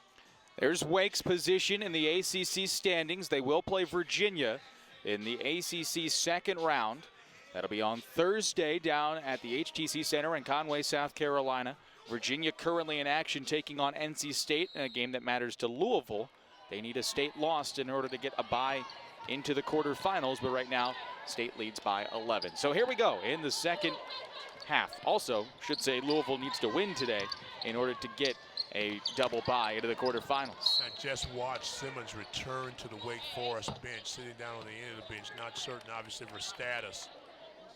There's Wake's position in the ACC standings. They will play Virginia in the ACC second round. That'll be on Thursday down at the HTC Center in Conway, South Carolina. Virginia currently in action taking on NC State in a game that matters to Louisville. They need a state loss in order to get a bye into the quarterfinals, but right now State leads by 11. So here we go in the second half. Also, should say Louisville needs to win today in order to get a double bye into the quarterfinals. I just watched Simmons return to the Wake Forest bench, sitting down on the end of the bench, not certain obviously of her status.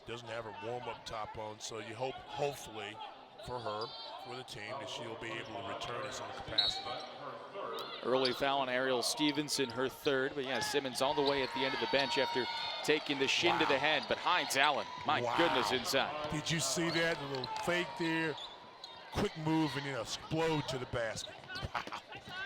Doesn't have her warm-up top on, so you hope, hopefully, for her, for the team, that she'll be able to return in some capacity. Early foul on Ariel Stevenson, her third, but yeah, Simmons all the way at the end of the bench after taking the shin to the head, but Hines Allen, my goodness, inside. Did you see that? A little fake there, quick move, and then explode to the basket. Wow.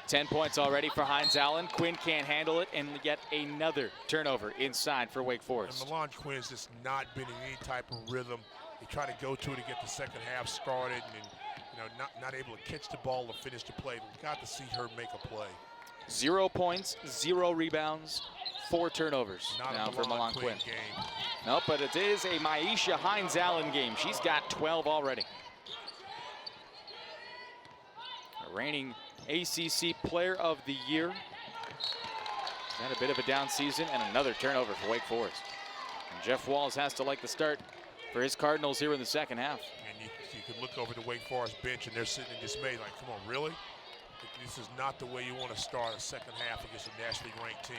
10 points already for Hines Allen. Quinn can't handle it, and yet another turnover inside for Wake Forest. And Milan Quinn's just not been in any type of rhythm. They try to go to it to get the second half started, and not able to catch the ball or finish the play. We've got to see her make a play. 0 points, 0 rebounds, 4 turnovers now for Milan Quinn. Game. Nope, but it is a Maisha Hines Allen game. She's got 12 already. A reigning ACC Player of the Year. Had a bit of a down season, and another turnover for Wake Forest. And Jeff Walz has to like the start for his Cardinals here in the second half. And you can look over the Wake Forest bench, and they're sitting in dismay like, come on, really? This is not the way you want to start a second half against a nationally ranked team.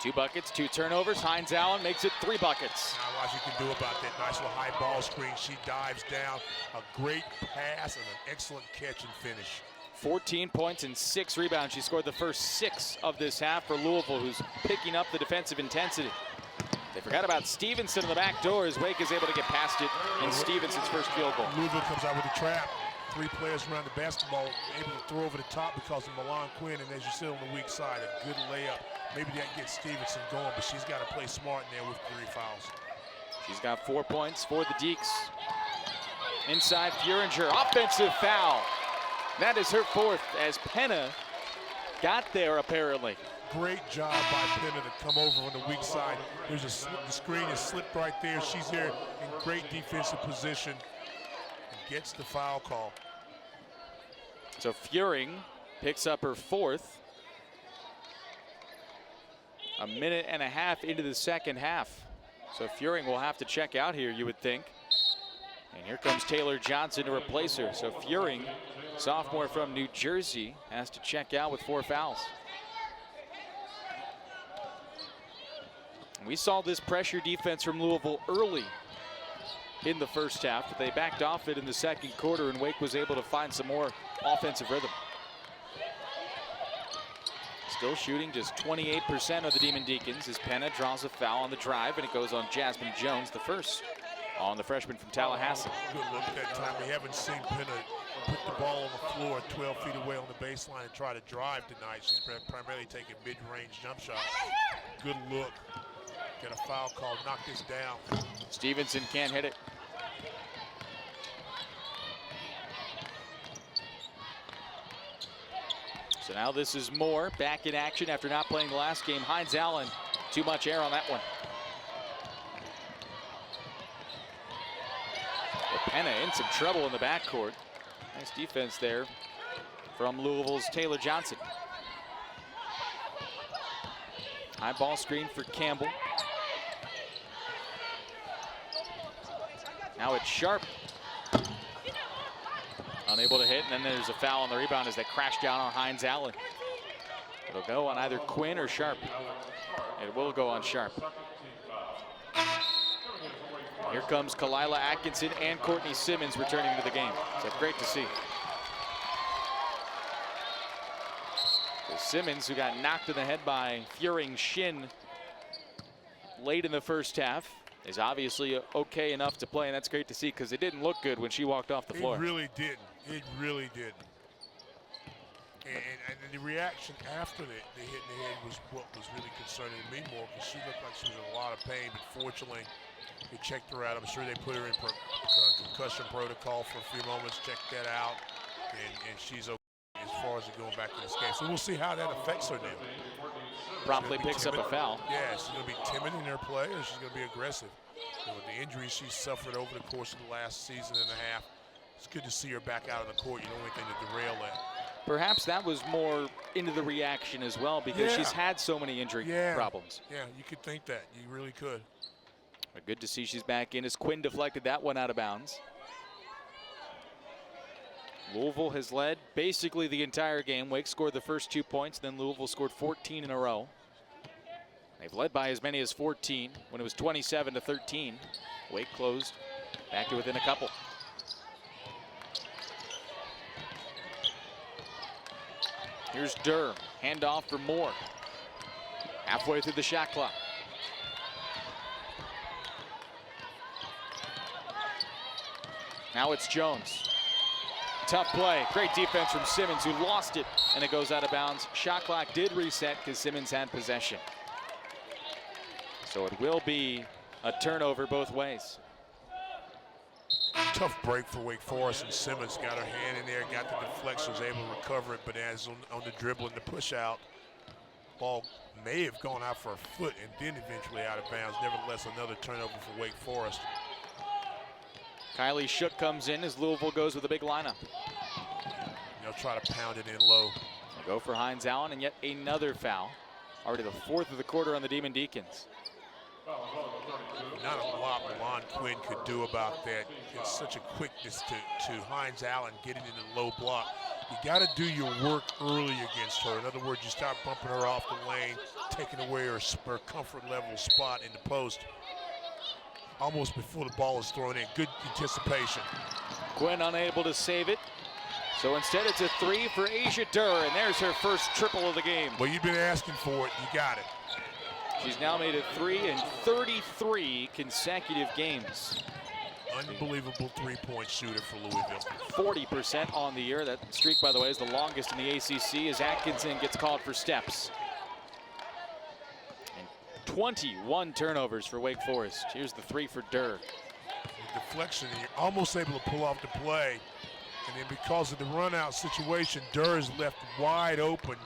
2 buckets, 2 turnovers. Hines Allen makes it 3 buckets. Now watch what you can do about that nice little high ball screen. She dives down, a great pass, and an excellent catch and finish. 14 points and 6 rebounds. She scored the first 6 of this half for Louisville, who's picking up the defensive intensity. They forgot about Stevenson in the back door as Wake is able to get past it in Stevenson's first field goal. Louisville comes out with a trap. 3 players around the basketball, able to throw over the top because of Milan Quinn, and as you said on the weak side, a good layup. Maybe that gets Stevenson going, but she's got to play smart in there with 3 fouls. She's got 4 points for the Deeks. Inside Furinger, offensive foul. That is her 4th as Penna got there apparently. Great job by Penna to come over on the weak side. There's the screen is slipped right there. She's there in great defensive position and gets the foul call. So Furing picks up her 4th. A minute and a half into the second half. So Furing will have to check out here, you would think. And here comes Taylor Johnson to replace her. So Furing, sophomore from New Jersey, has to check out with 4 fouls. We saw this pressure defense from Louisville early in the first half, but they backed off it in the second quarter, and Wake was able to find some more offensive rhythm. Still shooting just 28% of the Demon Deacons as Penna draws a foul on the drive, and it goes on Jasmine Jones, the first on the freshman from Tallahassee. Good look at that time. We haven't seen Penna put the ball on the floor 12 feet away on the baseline and try to drive tonight. She's primarily taking mid-range jump shots. Good look. Get a foul call, knock this down. Stevenson can't hit it. So now this is Moore back in action after not playing the last game. Hines Allen, too much air on that one. Penna in some trouble in the backcourt. Nice defense there from Louisville's Taylor Johnson. High ball screen for Campbell. Now it's Sharp. Unable to hit, and then there's a foul on the rebound as they crash down on Hines Allen. It'll go on either Quinn or Sharp. It will go on Sharp. Here comes Kelila Atkinson and Courtney Simmons returning to the game. So great to see. So Simmons, who got knocked in the head by Furing Shin late in the first half, is obviously okay enough to play, and that's great to see because it didn't look good when she walked off the floor. It really didn't. It really didn't. And the reaction after the hit in the head was what was really concerning me more, because she looked like she was in a lot of pain, but fortunately they checked her out. I'm sure they put her in concussion protocol for a few moments, checked that out, and she's okay as far as going back to this game. So we'll see how that affects her now. Promptly picks up a foul. Yeah, she's going to be timid in her play, or she's going to be aggressive. With the injuries she's suffered over the course of the last season and a half, it's good to see her back out on the court. You don't want anything to derail that. Perhaps that was more into the reaction as well, because she's had so many injury problems. Yeah, you could think that. You really could. But good to see she's back in as Quinn deflected that one out of bounds. Louisville has led basically the entire game. Wake scored the first 2 points, then Louisville scored 14 in a row. They've led by as many as 14 when it was 27-13. Wake closed back to within a couple. Here's Durr, handoff for Moore. Halfway through the shot clock. Now it's Jones. Tough play, great defense from Simmons, who lost it, and it goes out of bounds. Shot clock did reset because Simmons had possession. So it will be a turnover both ways. Tough break for Wake Forest, and Simmons got her hand in there, got the deflection, was able to recover it, but as on the dribble and the push out, ball may have gone out for a foot and then eventually out of bounds. Nevertheless, another turnover for Wake Forest. Kylie Shook comes in as Louisville goes with a big lineup. They'll try to pound it in low. They'll go for Hines Allen, and yet another foul. Already the fourth of the quarter on the Demon Deacons. Not a lot Milan Quinn could do about that. It's such a quickness to Hines Allen getting in the low block. You got to do your work early against her. In other words, you start bumping her off the lane, taking away her comfort level spot in the post almost before the ball is thrown in. Good anticipation. Quinn unable to save it. So instead it's a three for Asia Durr, and there's her first triple of the game. Well, you've been asking for it. You got it. She's now made it 3 in 33 consecutive games. Unbelievable three-point shooter for Louisville. 40% on the year. That streak, by the way, is the longest in the ACC as Atkinson gets called for steps. And 21 turnovers for Wake Forest. Here's the three for Durr. The deflection, you're almost able to pull off the play. And then because of the run-out situation, Durr is left wide open.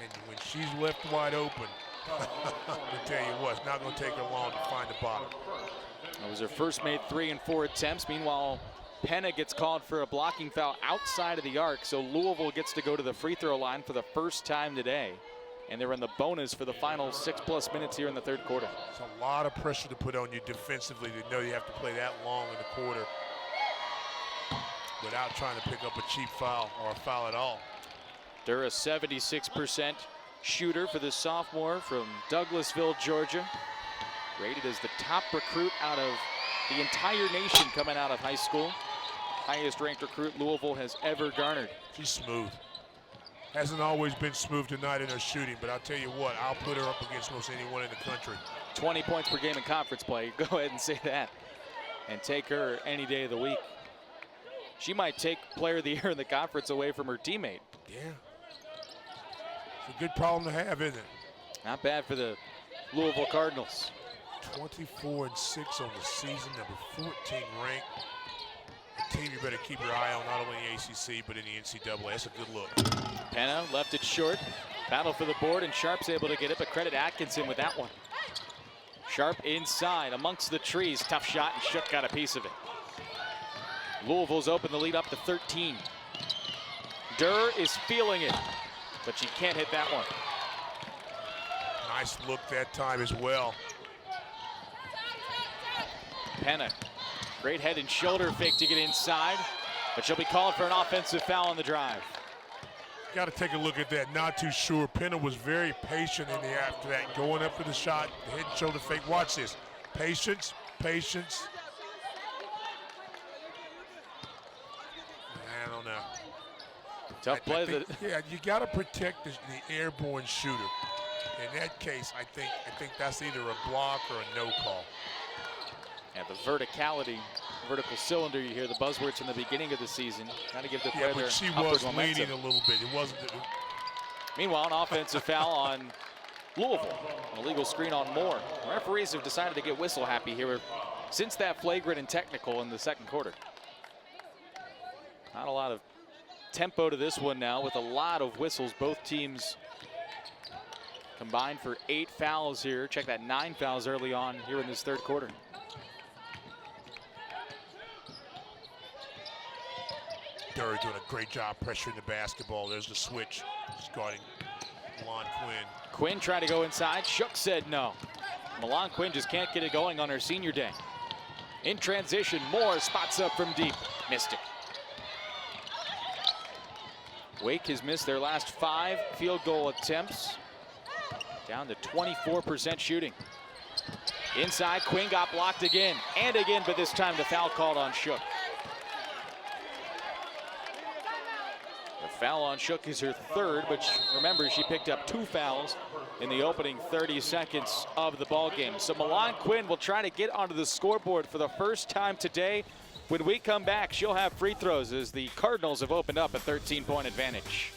And when she's left wide open, I'll tell you what, it's not going to take her long to find the bottom. That was her first made 3 in 4 attempts. Meanwhile, Penna gets called for a blocking foul outside of the arc, so Louisville gets to go to the free throw line for the first time today. And they're in the bonus for the final 6+ minutes here in the third quarter. It's a lot of pressure to put on you defensively to know you have to play that long in the quarter without trying to pick up a cheap foul or a foul at all. Durr, a 76% shooter for the sophomore from Douglasville, Georgia. Rated as the top recruit out of the entire nation coming out of high school. Highest ranked recruit Louisville has ever garnered. She's smooth. Hasn't always been smooth tonight in her shooting, but I'll tell you what, I'll put her up against most anyone in the country. 20 points per game in conference play. Go ahead and say that. And take her any day of the week. She might take Player of the Year in the conference away from her teammate. Yeah. It's a good problem to have, isn't it? Not bad for the Louisville Cardinals. 24-6 on the season, number 14 ranked. A team you better keep your eye on, not only in the ACC, but in the NCAA. That's a good look. Penna left it short. Battle for the board, and Sharp's able to get it, but credit Atkinson with that one. Sharp inside, amongst the trees. Tough shot, and Shook got a piece of it. Louisville's opened the lead up to 13. Durr is feeling it, but she can't hit that one. Nice look that time as well. Penna, great head and shoulder fake to get inside, but she'll be called for an offensive foul on the drive. Got to take a look at that. Not too sure. Penna was very patient in the after that, going up for the shot, the head and shoulder fake. Watch this. Patience, patience. I don't know. Tough play. Yeah, you got to protect the airborne shooter. In that case, I think that's either a block or a no call. Yeah, the verticality, vertical cylinder, you hear the buzzwords in the beginning of the season. Got to give the player Yeah, but she was leaning a little bit. It wasn't. Meanwhile, an offensive foul on Louisville. An illegal screen on Moore. The referees have decided to get whistle happy here since that flagrant and technical in the second quarter. Not a lot of tempo to this one now with a lot of whistles. Both teams combined for 8 fouls here. Check that, 9 fouls early on here in this third quarter. Durr doing a great job pressuring the basketball. There's the switch. She's guarding Milan Quinn. Quinn tried to go inside. Shook said no. Milan Quinn just can't get it going on her senior day. In transition, Moore spots up from deep. Missed it. Wake has missed their last 5 field goal attempts. Down to 24% shooting. Inside, Quinn got blocked again and again, but this time the foul called on Shook. The foul on Shook is her 3rd, but remember, she picked up 2 fouls in the opening 30 seconds of the ball game. So Milan Quinn will try to get onto the scoreboard for the first time today. When we come back, she'll have free throws as the Cardinals have opened up a 13-point advantage.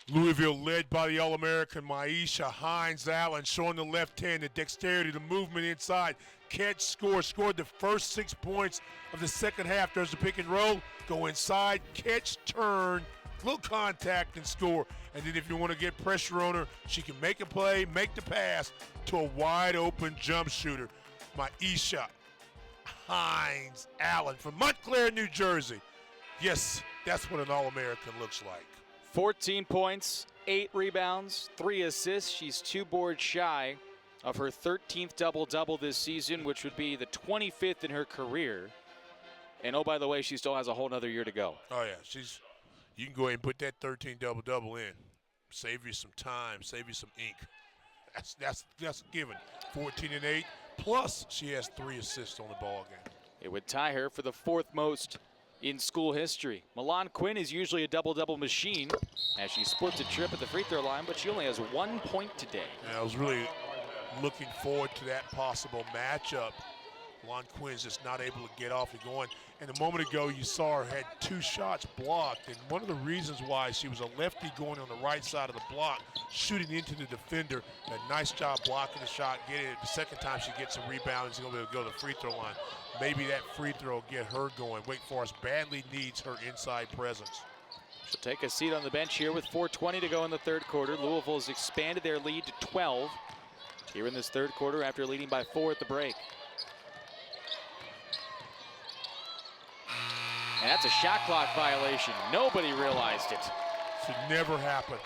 Louisville led by the All-American Maisha Hines-Allen, showing the left hand, the dexterity, the movement inside. Catch, scored the first 6 points of the second half. There's the pick and roll, go inside, catch, turn, little contact and score. And then if you want to get pressure on her, she can make a play, make the pass to a wide open jump shooter. Maisha Hines-Allen from Montclair, New Jersey. Yes, that's what an All-American looks like. 14 points, 8 rebounds, 3 assists. She's 2 boards shy of her 13th double-double this season, which would be the 25th in her career. And oh, by the way, she still has a whole nother year to go. Oh, yeah. You can go ahead and put that 13 double-double in. Save you some time, save you some ink. That's a given. 14 and 8, plus she has 3 assists on the ball game. It would tie her for the 4th most in school history. Milan Quinn is usually a double-double machine as she splits a trip at the free throw line, but she only has 1 point today. And I was really looking forward to that possible matchup. Milan Quinn's just not able to get off and going. And a moment ago, you saw her had 2 shots blocked. And one of the reasons why, she was a lefty going on the right side of the block, shooting into the defender. A nice job blocking the shot, getting it. The second time she gets a rebound, she's going to be able to go to the free throw line. Maybe that free throw will get her going. Wake Forest badly needs her inside presence. She'll take a seat on the bench here with 4:20 to go in the third quarter. Louisville has expanded their lead to 12 here in this third quarter after leading by 4 at the break. And that's a shot clock violation. Nobody realized it. Should never happen.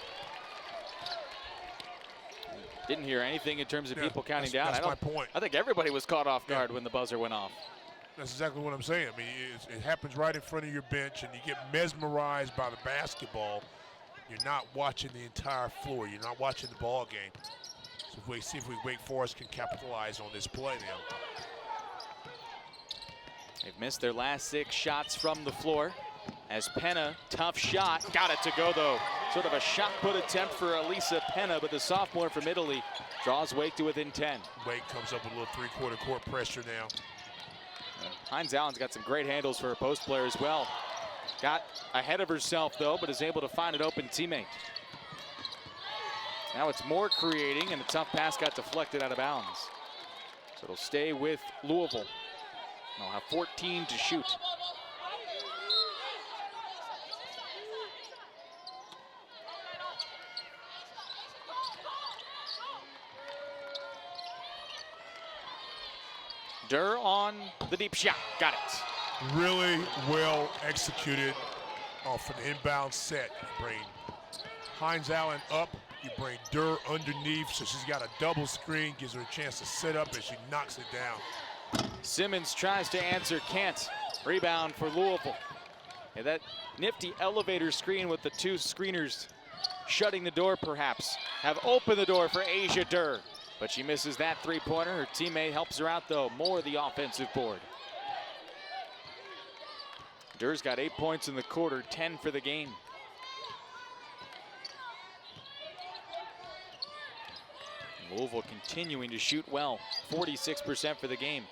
Didn't hear anything in terms of people counting down. That's my point. I think everybody was caught off guard when the buzzer went off. That's exactly what I'm saying. I mean, it happens right in front of your bench, and you get mesmerized by the basketball. You're not watching the entire floor. You're not watching the ball game. So if we see if Wake Forest can capitalize on this play now. They've missed their last 6 shots from the floor. As Penna, tough shot, got it to go though. Sort of a shot put attempt for Elisa Penna, but the sophomore from Italy draws Wake to within 10. Wake comes up with a little 3-quarter court pressure now. Hines-Allen's got some great handles for her post player as well. Got ahead of herself though, but is able to find an open teammate. Now it's more creating, and a tough pass got deflected out of bounds. So it'll stay with Louisville. They'll have 14 to shoot. Durr on the deep shot, got it. Really well executed off an inbound set. You bring Hines-Allen up, you bring Durr underneath, so she's got a double screen, gives her a chance to set up as she knocks it down. Simmons tries to answer, can't. Rebound for Louisville. And that nifty elevator screen with the 2 screeners shutting the door perhaps have opened the door for Asia Durr. But she misses that 3-pointer. Her teammate helps her out though. More the offensive board. Durr's got 8 points in the quarter, 10 for the game. Louisville continuing to shoot well, 46% for the game.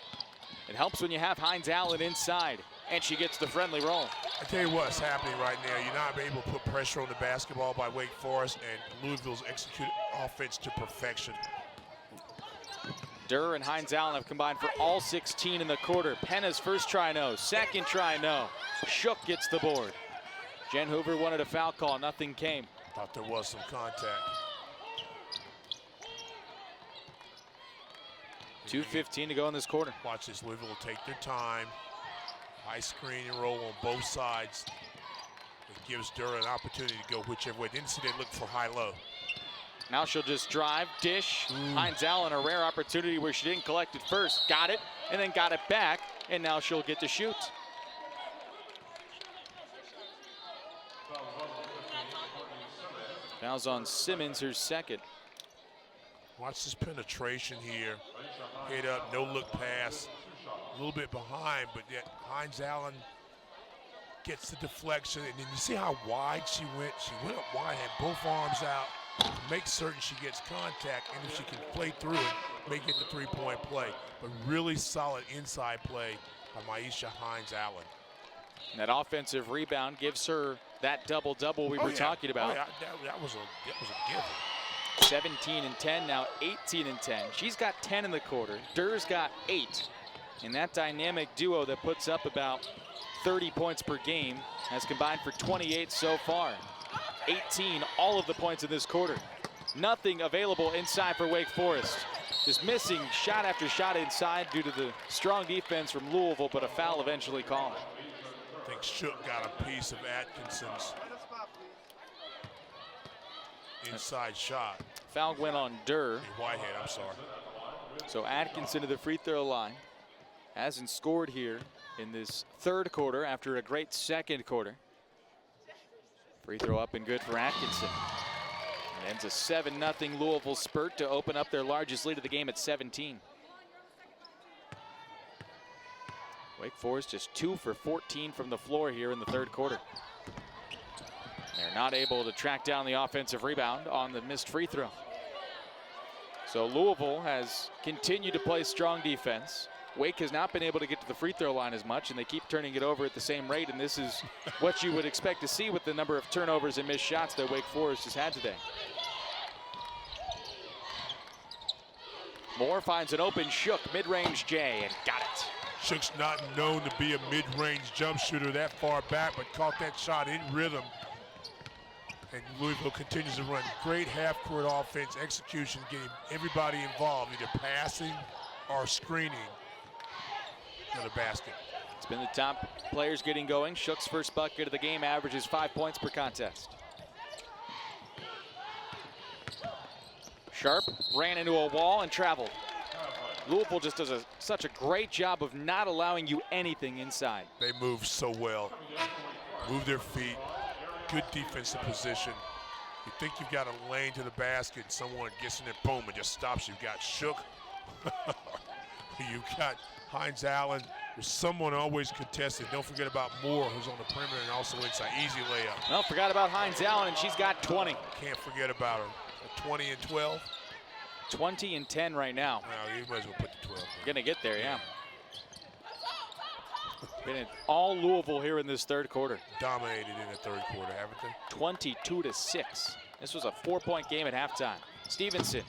It helps when you have Hines-Allen inside, and she gets the friendly roll. I tell you what's happening right now. You're not able to put pressure on the basketball by Wake Forest, and Louisville's executed offense to perfection. Durr and Hines-Allen have combined for all 16 in the quarter. Penna's first try, no. Second try, no. Shook gets the board. Jen Hoover wanted a foul call, nothing came. Thought there was some contact. 2:15 to go in this quarter. Watch this, Louisville will take their time. High screen and roll on both sides. It gives Durr an opportunity to go whichever way. Didn't see they look for high-low. Now she'll just drive, dish. Hines-Allen, a rare opportunity where she didn't collect it first. Got it, and then got it back, and now she'll get to shoot. Fouls on Simmons, her second. Watch this penetration here. Head up, no look pass. A little bit behind, but yet Hines-Allen gets the deflection. And then you see how wide she went? She went up wide, had both arms out to make certain she gets contact. And if she can play through it, make it the 3-point play. But really solid inside play by Maisha Hines-Allen. That offensive rebound gives her that double-double we were talking about. Oh, yeah. That was a given. 17 and 10, now 18 and 10. She's got 10 in the quarter. Durr's got 8. And that dynamic duo that puts up about 30 points per game has combined for 28 so far. 18 all of the points in this quarter. Nothing available inside for Wake Forest. Just missing shot after shot inside due to the strong defense from Louisville, but a foul eventually called. I think Shook got a piece of Atkinson's inside shot. Foul went on Durr. Whitehead, I'm sorry. So Atkinson to the free throw line. Hasn't scored here in this third quarter after a great second quarter. Free throw up and good for Atkinson. It ends a 7-0 Louisville spurt to open up their largest lead of the game at 17. Wake Forest just 2 for 14 from the floor here in the third quarter. They're not able to track down the offensive rebound on the missed free throw. So Louisville has continued to play strong defense. Wake has not been able to get to the free throw line as much, and they keep turning it over at the same rate, and this is what you would expect to see with the number of turnovers and missed shots that Wake Forest has had today. Moore finds an open Shook, mid-range J, and got it. Shook's not known to be a mid-range jump shooter that far back, but caught that shot in rhythm. And Louisville continues to run great half-court offense, execution, getting everybody involved, either passing or screening to the basket. It's been the top players getting going. Shook's first bucket of the game averages 5 points per contest. Sharp ran into a wall and traveled. Louisville just does such a great job of not allowing you anything inside. They move so well, move their feet, good defensive position. You think you've got a lane to the basket, someone gets in there, boom, and just stops you. You've got Shook, you've got Hines Allen. There's someone always contested. Don't forget about Moore, who's on the perimeter and also inside. Easy layup. Well, forgot about Hines Allen, and she's got 20. Can't forget about her. 20 and 12. 20 and 10 right now. Well, you might as well put the 12. Gonna get there, yeah. Been all Louisville here in this third quarter. Dominated in the third quarter, haven't they? 22-6. This was a 4-point game at halftime. Stevenson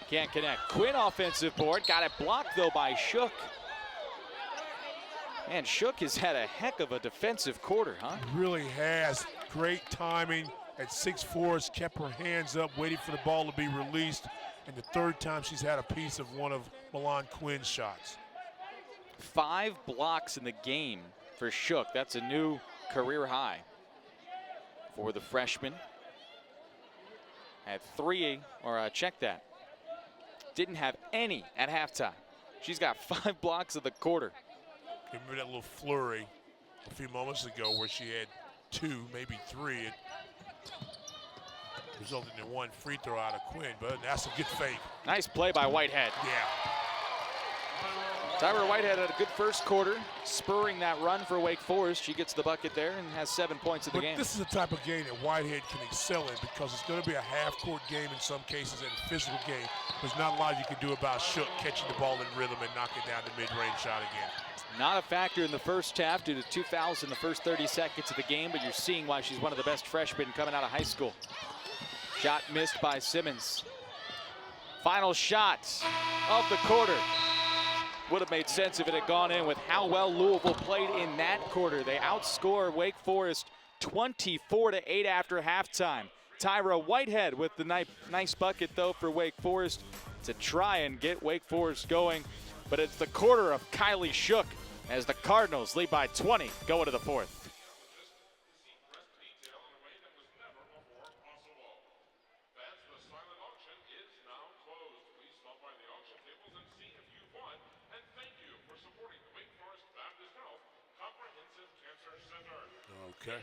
can't connect. Quinn offensive board. Got it blocked, though, by Shook. Man, Shook has had a heck of a defensive quarter, huh? Really has. Great timing. At 6'4", has kept her hands up, waiting for the ball to be released. And the third time she's had a piece of one of Milan Quinn's shots. 5 blocks in the game for Shook. That's a new career high for the freshman. Had 3, check that. Didn't have any at halftime. She's got 5 blocks of the quarter. Remember that little flurry a few moments ago where she had 2, maybe 3. It resulted in 1 free throw out of Quinn, but that's a good fake. Nice play by Whitehead. Yeah. Tyra Whitehead had a good first quarter, spurring that run for Wake Forest. She gets the bucket there and has 7 points in the game. This is the type of game that Whitehead can excel in because it's going to be a half-court game in some cases and a physical game. There's not a lot you can do about Shook catching the ball in rhythm and knocking down the mid-range shot again. Not a factor in the first half due to 2 fouls in the first 30 seconds of the game, but you're seeing why she's one of the best freshmen coming out of high school. Shot missed by Simmons. Final shot of the quarter. Would have made sense if it had gone in with how well Louisville played in that quarter. They outscore Wake Forest 24-8 after halftime. Tyra Whitehead with the nice bucket, though, for Wake Forest to try and get Wake Forest going. But it's the quarter of Kylie Shook as the Cardinals lead by 20 going to the fourth. Okay.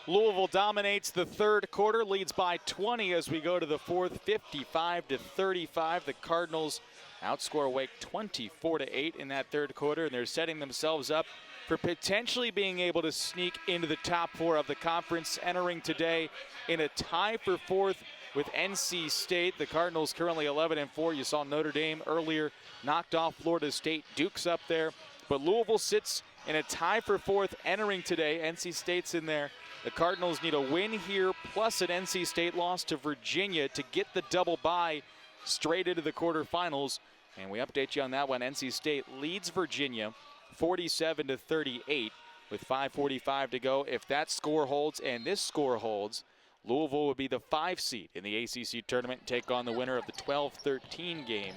Louisville dominates the third quarter, leads by 20 as we go to the fourth, 55-35. The Cardinals outscore Wake 24-8 in that third quarter, and they're setting themselves up for potentially being able to sneak into the top four of the conference, entering today in a tie for fourth with NC State. The Cardinals currently 11-4. You saw Notre Dame earlier knocked off Florida State. Duke's up there, but Louisville sits in a tie for fourth entering today. NC State's in there. The Cardinals need a win here plus an NC State loss to Virginia to get the double bye straight into the quarterfinals. And we update you on that one. NC State leads Virginia 47-38 with 5:45 to go. If that score holds and this score holds, Louisville would be the 5 seed in the ACC tournament and take on the winner of the 12-13 game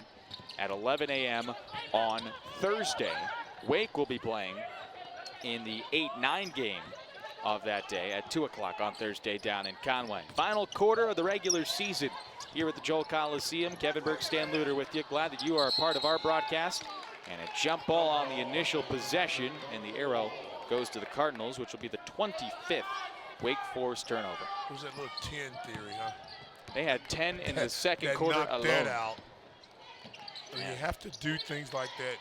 at 11 a.m. on Thursday. Wake will be playing in the 8-9 game of that day at 2 o'clock on Thursday down in Conway. Final quarter of the regular season here at the Joel Coliseum. Kevin Burke, Stan Luter with you. Glad that you are a part of our broadcast. And a jump ball on the initial possession, and the arrow goes to the Cardinals, which will be the 25th Wake Forest turnover. It was that little 10 theory, huh? They had 10 in the second quarter alone. That out. I mean, you have to do things like that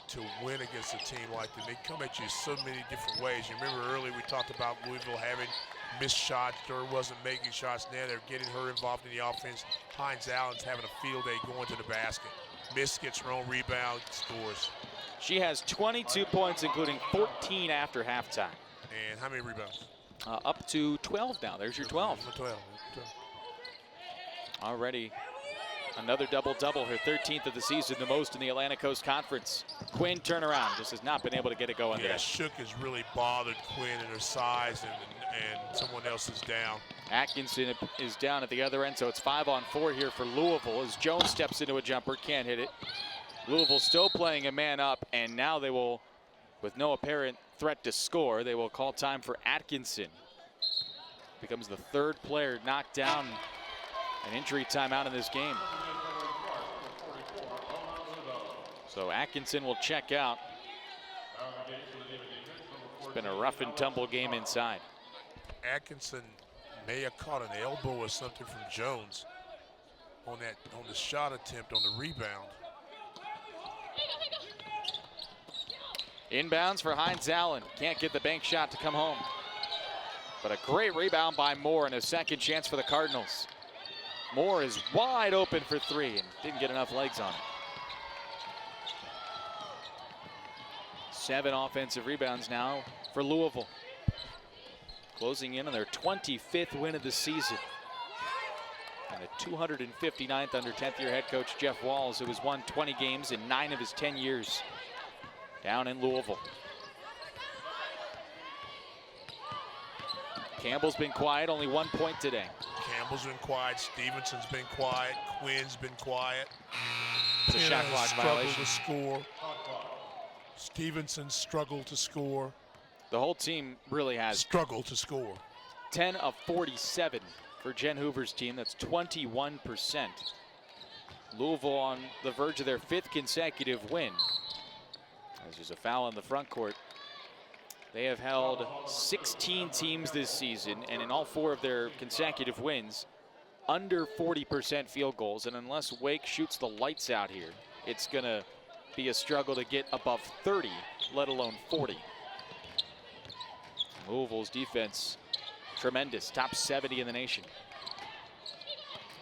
to win against a team like that. They come at you so many different ways. You remember earlier we talked about Louisville having missed shots. Durr wasn't making shots. Now they're getting her involved in the offense. Hines Allen's having a field day going to the basket. Miss, gets her own rebound, scores. She has 22 points, including 14 after halftime. And how many rebounds? Up to 12 now. There's your 12. 12. Already another double-double, her 13th of the season, the most in the Atlantic Coast Conference. Quinn turnaround just has not been able to get it going there. Shook has really bothered Quinn in her size, and someone else is down. Atkinson is down at the other end, so it's 5-on-4 here for Louisville as Jones steps into a jumper, can't hit it. Louisville still playing a man up, and now they will, with no apparent threat to score, they will call time for Atkinson. Becomes the third player knocked down, an injury timeout in this game. So Atkinson will check out. It's been a rough and tumble game inside. Atkinson may have caught an elbow or something from Jones on the shot attempt on the rebound. Inbounds for Hines Allen. Can't get the bank shot to come home. But a great rebound by Moore and a second chance for the Cardinals. Moore is wide open for three and didn't get enough legs on it. 7 offensive rebounds now for Louisville. Closing in on their 25th win of the season. And the 259th under 10th year head coach Jeff Walls, who has won 20 games in 9 of his 10 years down in Louisville. Campbell's been quiet, only 1 point today. Campbell's been quiet, Stevenson's been quiet, Quinn's been quiet. It's a shot clock violation. To score. Stevenson struggled to score. The whole team really has struggled to score. 10 of 47 for Jen Hoover's team. That's 21%. Louisville on the verge of their 5th consecutive win. As there's a foul in the front court. They have held 16 teams this season, and in all 4 of their consecutive wins, under 40% field goals. And unless Wake shoots the lights out here, it's going to be a struggle to get above 30, let alone 40. Louisville's defense, tremendous, top 70 in the nation.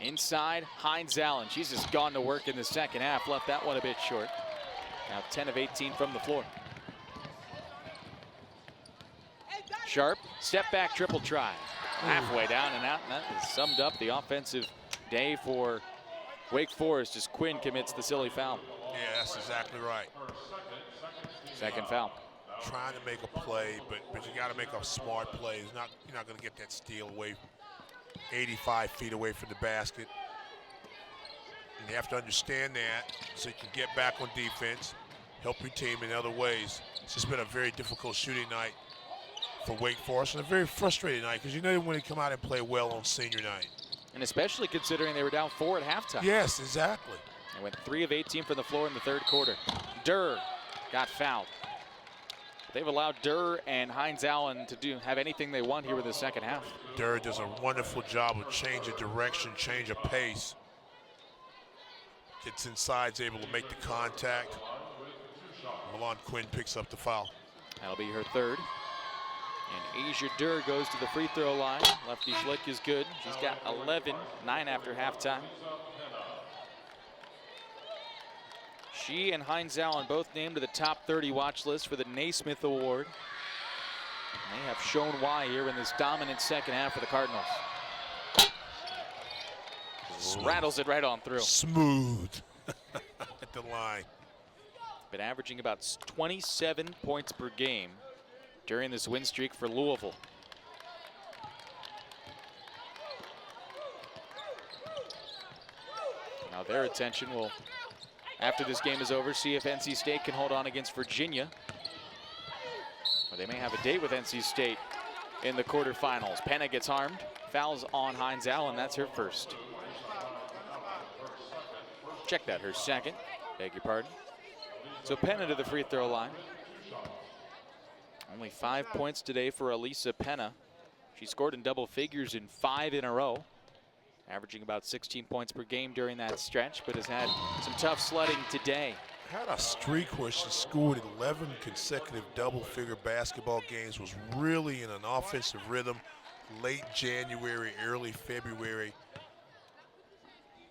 Inside, Hines Allen. She's just gone to work in the second half, left that one a bit short. Now 10 of 18 from the floor. Sharp, step back, triple try. Halfway down and out, and that has summed up the offensive day for Wake Forest as Quinn commits the silly foul. Yeah, that's exactly right. Second foul. Trying to make a play, but you got to make a smart play. You're not going to get that steal away 85 feet away from the basket. And you have to understand that so you can get back on defense, help your team in other ways. It's just been a very difficult shooting night for Wake Forest and a very frustrating night because you know when they come out and play well on senior night. And especially considering they were down 4 at halftime. Yes, exactly. They went 3 of 18 from the floor in the third quarter. Durr got fouled. They've allowed Durr and Hines Allen to have anything they want here in the second half. Durr does a wonderful job of change of direction, change of pace. Gets inside, is able to make the contact. Milan Quinn picks up the foul. That'll be her third. And Asia Durr goes to the free throw line. Lefty flick is good. She's got 11, 9 after halftime. She and Hines Allen both named to the top 30 watch list for the Naismith Award. And they have shown why here in this dominant second half for the Cardinals. Rattles it right on through. Smooth at the line. Been averaging about 27 points per game during this win streak for Louisville. Now their attention will, after this game is over, see if NC State can hold on against Virginia. Or they may have a date with NC State in the quarterfinals. Penna gets harmed. Fouls on Hines Allen. That's her first. Check that, her second. Beg your pardon. So Penna to the free throw line. Only 5 points today for Elisa Penna. She scored in double figures in 5 in a row, averaging about 16 points per game during that stretch, but has had some tough sledding today. Had a streak where she scored 11 consecutive double-figure basketball games, was really in an offensive rhythm late January, early February.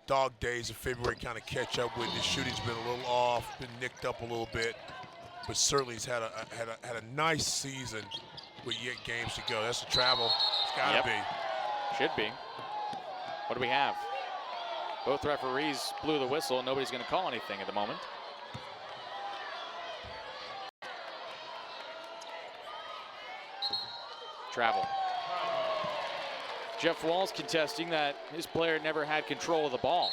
Dog days of February kind of catch up with. The shooting's been a little off, been nicked up a little bit, but certainly he's had a nice season with yet games to go. That's the travel. It's got to be. Should be. What do we have? Both referees blew the whistle. Nobody's going to call anything at the moment. Travel. Jeff Walls contesting that his player never had control of the ball.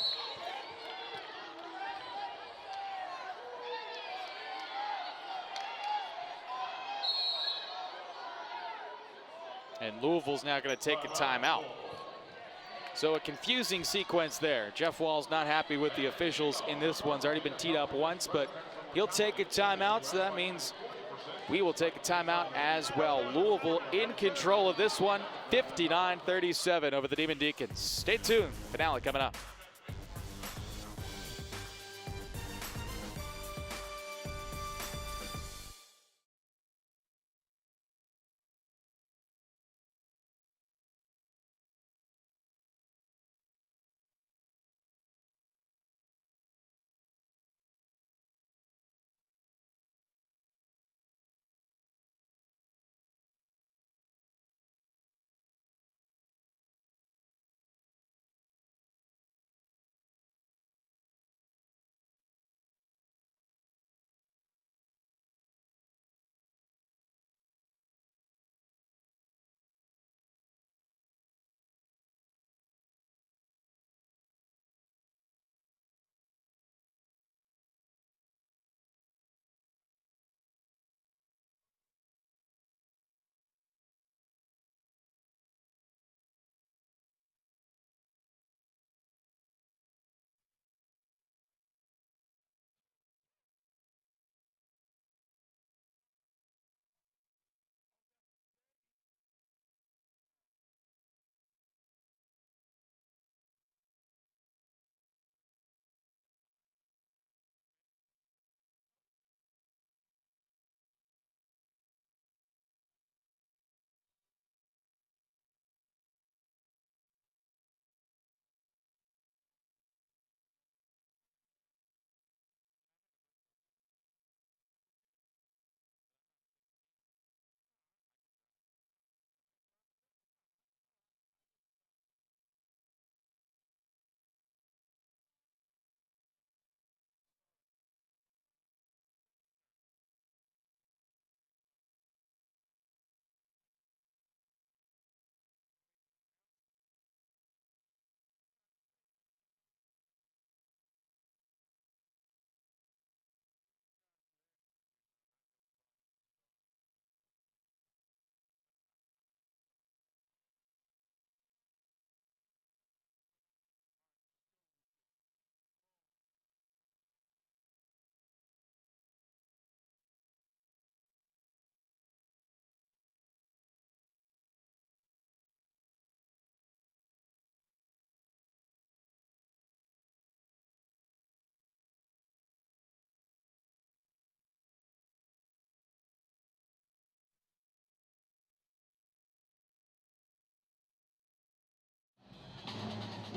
And Louisville's now going to take a timeout. So a confusing sequence there. Jeff Walls not happy with the officials in this one's already been teed up once, but he'll take a timeout, so that means we will take a timeout as well. Louisville in control of this one, 59-37 over the Demon Deacons. Stay tuned, finale coming up.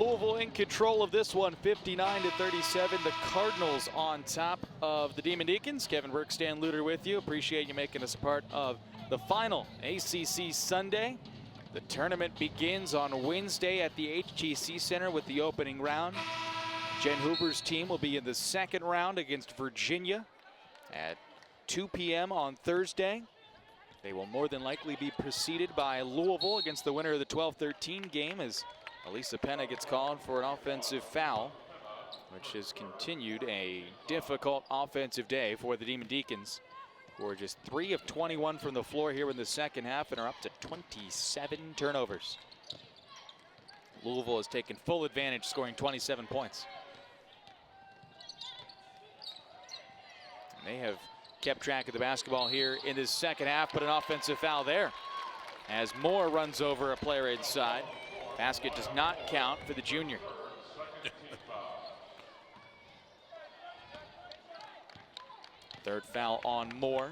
Louisville in control of this one, 59-37. The Cardinals on top of the Demon Deacons. Kevin Burke, Stan Luter with you. Appreciate you making us a part of the final ACC Sunday. The tournament begins on Wednesday at the HTC Center with the opening round. Jen Hoover's team will be in the second round against Virginia at 2 p.m. on Thursday. They will more than likely be preceded by Louisville against the winner of the 12-13 game as Elisa Penna gets called for an offensive foul, which has continued a difficult offensive day for the Demon Deacons, who are just 3 of 21 from the floor here in the second half and are up to 27 turnovers. Louisville has taken full advantage, scoring 27 points. And they have kept track of the basketball here in this second half, but an offensive foul there as Moore runs over a player inside. Basket does not count for the junior. Third foul on Moore,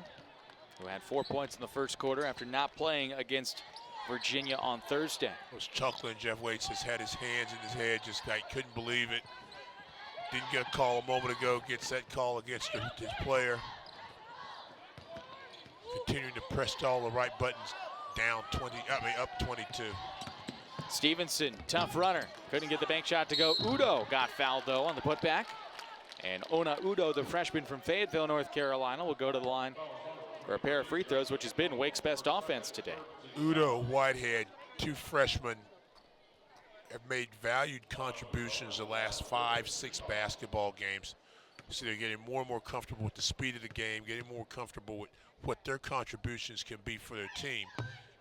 who had 4 points in the first quarter after not playing against Virginia on Thursday. I was chuckling. Jeff Waits has had his hands in his head, just like couldn't believe it. Didn't get a call a moment ago, gets that call against his player. Continuing to press all the right buttons, up 22. Stevenson, tough runner, couldn't get the bank shot to go. Udo got fouled though on the putback. And Ona Udo, the freshman from Fayetteville, North Carolina, will go to the line for a pair of free throws, which has been Wake's best offense today. Udo, Whitehead, 2 freshmen, have made valued contributions the last 5-6 basketball games. So they're getting more and more comfortable with the speed of the game, getting more comfortable with what their contributions can be for their team.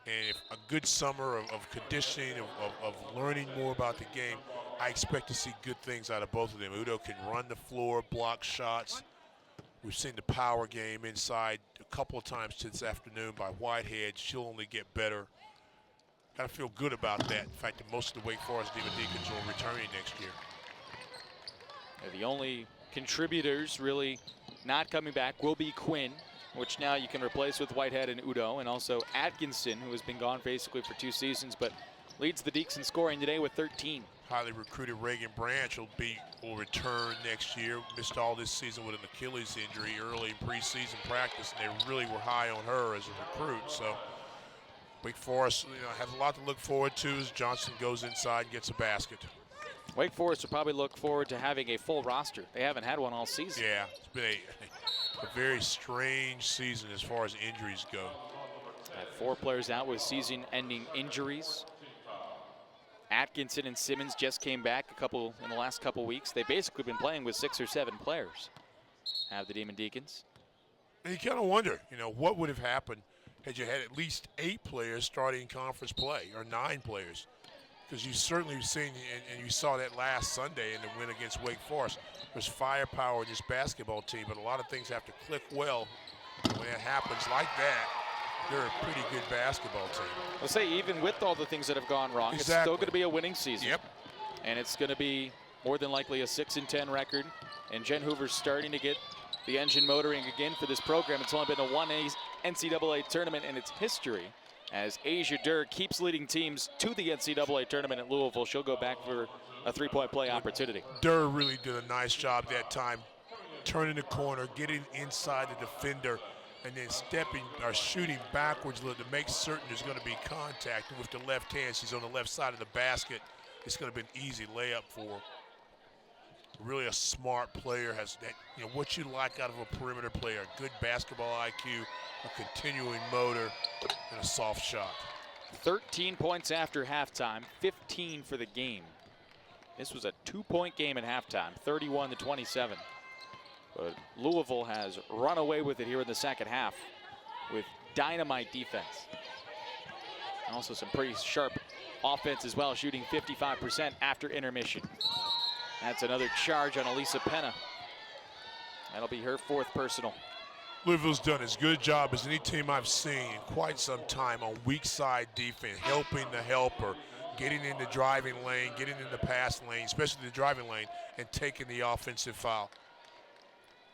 And if a good summer of conditioning, of learning more about the game, I expect to see good things out of both of them. Udo can run the floor, block shots. We've seen the power game inside a couple of times this afternoon by Whitehead. She'll only get better. Got to feel good about that. In fact, most of the Wake Forest Demon Deacons will returning next year. The only contributors really not coming back will be Quinn, which now you can replace with Whitehead and Udo, and also Atkinson, who has been gone basically for 2 seasons, but leads the Deeks in scoring today with 13. Highly recruited Reagan Branch will return next year. Missed all this season with an Achilles injury early in preseason practice, and they really were high on her as a recruit. So Wake Forest, has a lot to look forward to as Johnson goes inside and gets a basket. Wake Forest will probably look forward to having a full roster. They haven't had one all season. Yeah, it's been a very strange season as far as injuries go. Had 4 players out with season-ending injuries. Atkinson and Simmons just came back in the last couple weeks. They've basically been playing with 6 or 7 players, have the Demon Deacons. And you kind of wonder, what would have happened had you had at least 8 players starting conference play, or 9 players. Because you certainly have seen, and you saw that last Sunday in the win against Wake Forest. There's firepower in this basketball team, but a lot of things have to click well. And when it happens like that, they're a pretty good basketball team. I'll say even with all the things that have gone wrong, Exactly. It's still going to be a winning season. Yep. And it's going to be more than likely a 6-10 record. And Jen Hoover's starting to get the engine motoring again for this program. It's only been a 1 NCAA tournament in its history. As Asia Durr keeps leading teams to the NCAA tournament at Louisville, she'll go back for a 3-point play opportunity. Durr really did a nice job that time, turning the corner, getting inside the defender, and then shooting backwards a little to make certain there's going to be contact. And with the left hand, she's on the left side of the basket. It's going to be an easy layup for her. Really a smart player, has that, what you like out of a perimeter player, a good basketball IQ, a continuing motor, and a soft shot. 13 points after halftime, 15 for the game. This was a 2-point game at halftime, 31-27. But Louisville has run away with it here in the second half with dynamite defense. And also some pretty sharp offense as well, shooting 55% after intermission. That's another charge on Elisa Penna. That'll be her 4th personal. Louisville's done as good a job as any team I've seen in quite some time on weak side defense, helping the helper, getting in the driving lane, getting in the pass lane, especially the driving lane, and taking the offensive foul.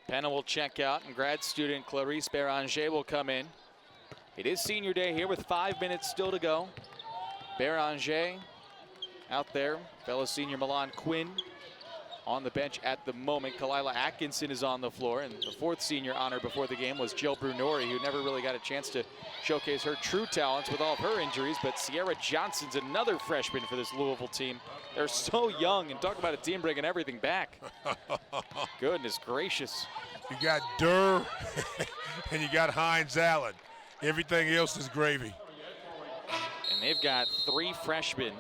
Penna will check out, and grad student Clarice Beranger will come in. It is senior day here with 5 minutes still to go. Beranger out there. Fellow senior Milan Quinn on the bench at the moment. Kelila Atkinson is on the floor, and the fourth senior honor before the game was Jill Brunori, who never really got a chance to showcase her true talents with all of her injuries. But Sierra Johnson's another freshman for this Louisville team. They're so young, and talk about a team bringing everything back. Goodness gracious. You got Durr and you got Hines Allen. Everything else is gravy. And they've got three freshmen,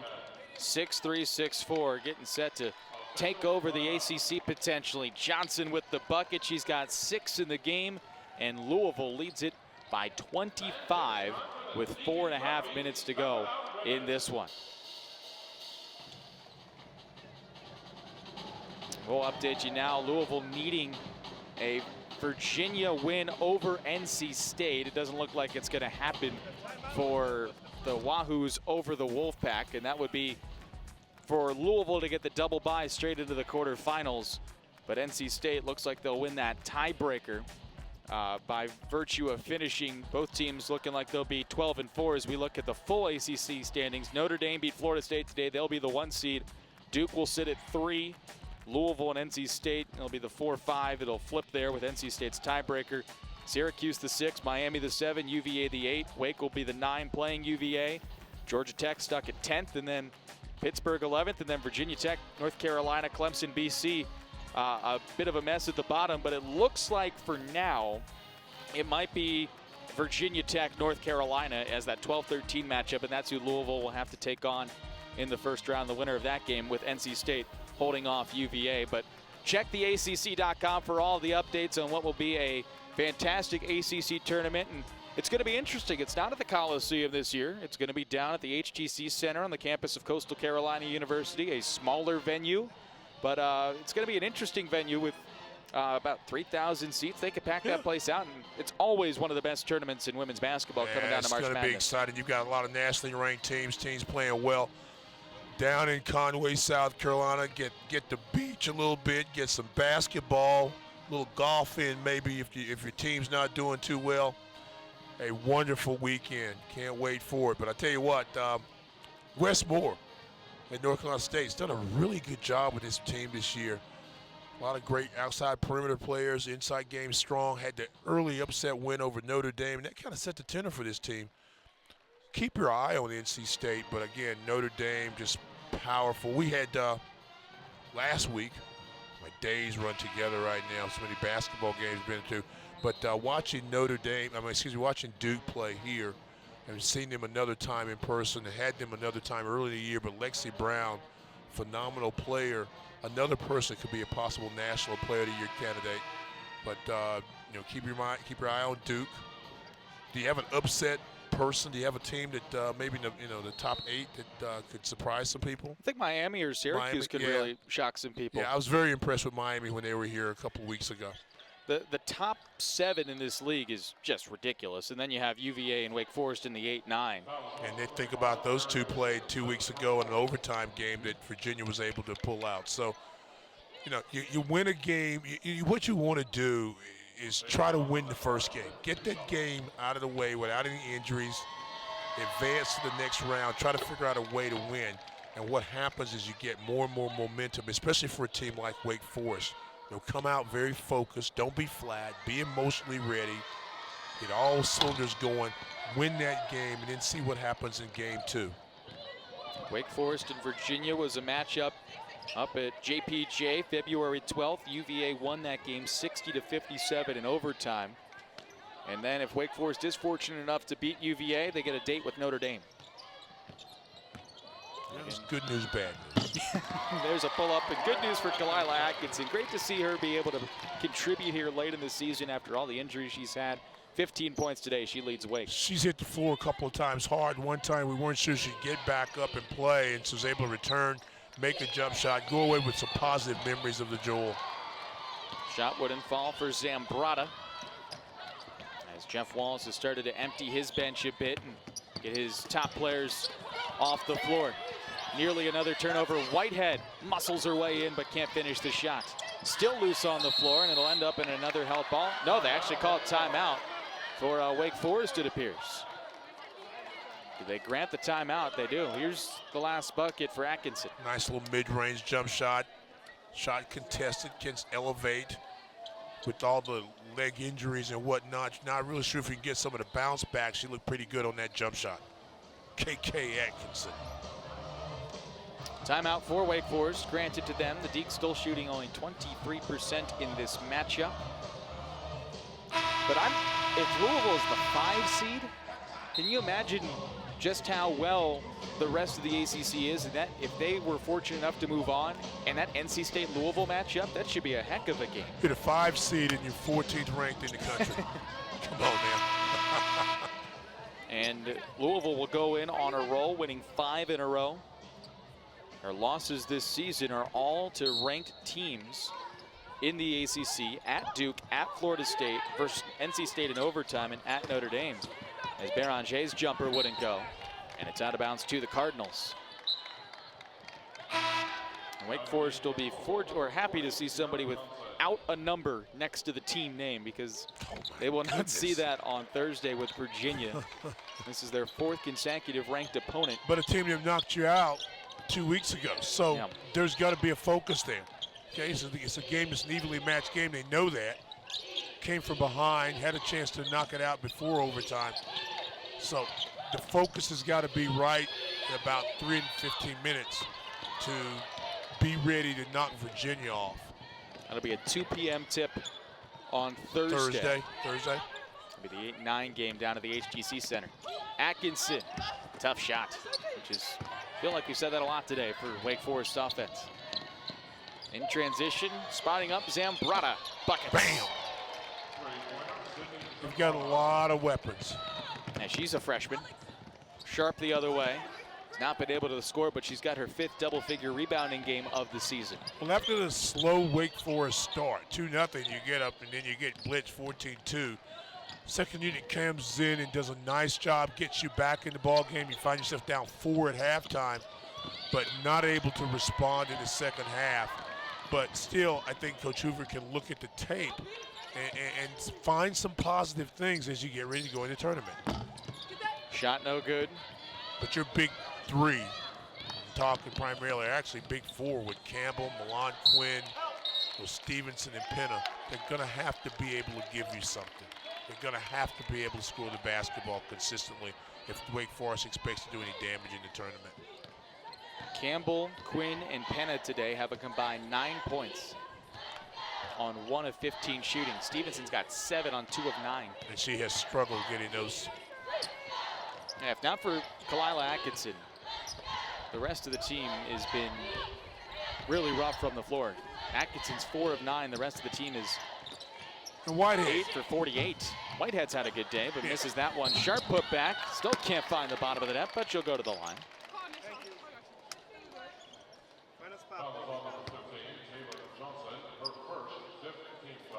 6'3", 6'4", getting set to take over the ACC potentially. Johnson with the bucket. She's got 6 in the game, and Louisville leads it by 25 with 4.5 minutes to go in this one. We'll update you now. Louisville needing a Virginia win over NC State. It doesn't look like it's going to happen for the Wahoos over the Wolfpack, and that would be for Louisville to get the double bye straight into the quarterfinals. But NC State looks like they'll win that tiebreaker by virtue of finishing both teams looking like they'll be 12-4 as we look at the full ACC standings. Notre Dame beat Florida State today. They'll be the 1 seed. Duke will sit at 3. Louisville and NC State, it'll be the 4-5. It'll flip there with NC State's tiebreaker. Syracuse the 6, Miami the 7, UVA the 8. Wake will be the 9 playing UVA. Georgia Tech stuck at 10th, and then Pittsburgh 11th, and then Virginia Tech, North Carolina, Clemson, BC. A bit of a mess at the bottom, but it looks like for now it might be Virginia Tech, North Carolina as that 12-13 matchup, and that's who Louisville will have to take on in the first round, the winner of that game, with NC State holding off UVA. But check the ACC.com for all the updates on what will be a fantastic ACC tournament, and it's going to be interesting. It's not at the Coliseum this year. It's going to be down at the HTC Center on the campus of Coastal Carolina University, a smaller venue, but it's going to be an interesting venue with about 3,000 seats. They could pack that place out, and it's always one of the best tournaments in women's basketball coming down to March Madness. It's going to be exciting. You've got a lot of nationally ranked teams playing well. Down in Conway, South Carolina, get the beach a little bit, get some basketball, a little golf in maybe if your team's not doing too well. A wonderful weekend. Can't wait for it. But I tell you what, Wes Moore at North Carolina State's done a really good job with this team this year. A lot of great outside perimeter players, inside game strong. Had the early upset win over Notre Dame, and that kind of set the tenor for this team. Keep your eye on NC State, but again, Notre Dame just powerful. We had last week, my days run together right now, so many basketball games been to, but watching watching Duke play here, I've seen them another time in person, had them another time early in the year, but Lexi Brown, phenomenal player, another person could be a possible National Player of the Year candidate, but keep your eye on Duke. Do you have an upset person? Do you have a team that maybe the top 8 that could surprise some people? I think Miami or Syracuse could really shock some people. Yeah, I was very impressed with Miami when they were here a couple weeks ago. The top 7 in this league is just ridiculous, and then you have UVA and Wake Forest in the 8-9. And then think about those two played 2 weeks ago in an overtime game that Virginia was able to pull out. So, you win a game. What you want to do is try to win the first game. Get that game out of the way without any injuries. Advance to the next round. Try to figure out a way to win. And what happens is you get more and more momentum, especially for a team like Wake Forest. Come out very focused. Don't be flat. Be emotionally ready. Get all cylinders going. Win that game, and then see what happens in game 2. Wake Forest and Virginia was a matchup up at JPJ February 12th. UVA won that game 60-57 in overtime. And then if Wake Forest is fortunate enough to beat UVA, they get a date with Notre Dame. That's good news, bad news. There's a pull-up, and good news for Kelila Atkinson. Great to see her be able to contribute here late in the season after all the injuries she's had. 15 points today. She leads Wake. She's hit the floor a couple of times hard. One time we weren't sure she'd get back up and play, and she was able to return, make a jump shot, go away with some positive memories of the Jewel. Shot wouldn't fall for Zambrata, as Jeff Wallace has started to empty his bench a bit and get his top players off the floor. Nearly another turnover. Whitehead muscles her way in but can't finish the shot. Still loose on the floor, and it'll end up in another held ball. No, they actually called timeout for Wake Forest, it appears. Do they grant the timeout? They do. Here's the last bucket for Atkinson. Nice little mid-range jump shot. Shot contested, can elevate. With all the leg injuries and whatnot, not really sure if you can get some of the bounce back. She looked pretty good on that jump shot. KK Atkinson. Timeout for Wake Forest, granted to them. The Deacs still shooting only 23% in this matchup. But if Louisville is the 5 seed, can you imagine just how well the rest of the ACC is? And that if they were fortunate enough to move on, and that NC State-Louisville matchup, that should be a heck of a game. You're the 5 seed and you're 14th ranked in the country. Come on, man. And Louisville will go in on a roll, winning 5 in a row. Their losses this season are all to ranked teams in the ACC, at Duke, at Florida State, versus NC State in overtime, and at Notre Dame. As Beranger's jumper wouldn't go. And it's out of bounds to the Cardinals. And Wake Forest will be happy to see somebody without a number next to the team name, because they will not see that on Thursday with Virginia. This is their 4th consecutive ranked opponent. But a team that knocked you out 2 weeks ago. So there's got to be a focus there. Okay, so it's a game, it's an evenly matched game. They know that. Came from behind, had a chance to knock it out before overtime. So the focus has got to be right in about 3 and 15 minutes to be ready to knock Virginia off. That'll be a 2 p.m. tip on Thursday. Thursday. It'll be the 8-9 game down at the HTC Center. Atkinson, tough shot, which is, I feel like we said that a lot today for Wake Forest offense. In transition, spotting up Zambrata, bucket. Bam! We've got a lot of weapons. And she's a freshman. Sharp the other way. Has not been able to score, but she's got her 5th double-figure rebounding game of the season. Well, after the slow Wake Forest start, 2-0, you get up and then you get blitzed 14-2. Second unit comes in and does a nice job, gets you back in the ball game. You find yourself down 4 at halftime, but not able to respond in the second half. But still, I think Coach Hoover can look at the tape and find some positive things as you get ready to go in the tournament. Shot no good. But your big 3, I'm talking primarily, actually big 4 with Campbell, Milan Quinn, with Stevenson and Penna, they're going to have to be able to give you something. They're going to have to be able to score the basketball consistently if Wake Forest expects to do any damage in the tournament. Campbell, Quinn, and Penna today have a combined 9 points on 1 of 15 shooting. Stevenson's got 7 on 2 of 9. And she has struggled getting those. Yeah, if not for Kelila Atkinson, the rest of the team has been really rough from the floor. Atkinson's 4 of 9. The rest of the team is 8 for 48. Whitehead's had a good day, but misses that one. Sharp put back. Still can't find the bottom of the net, but she'll go to the line.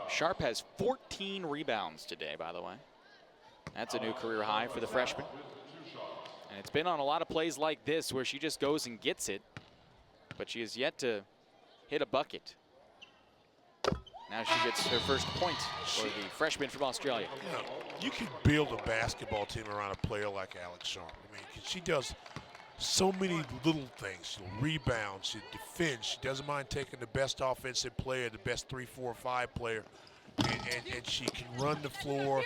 Sharp has 14 rebounds today, by the way. That's a new career high for the freshman. And it's been on a lot of plays like this where she just goes and gets it, but she has yet to hit a bucket. Now she gets her first point for the freshman from Australia. You can build a basketball team around a player like Alex Sharp. I mean, she does so many little things. She'll rebound, she defends, she doesn't mind taking the best offensive player, the best 3, 4, 5 player, and she can run the floor,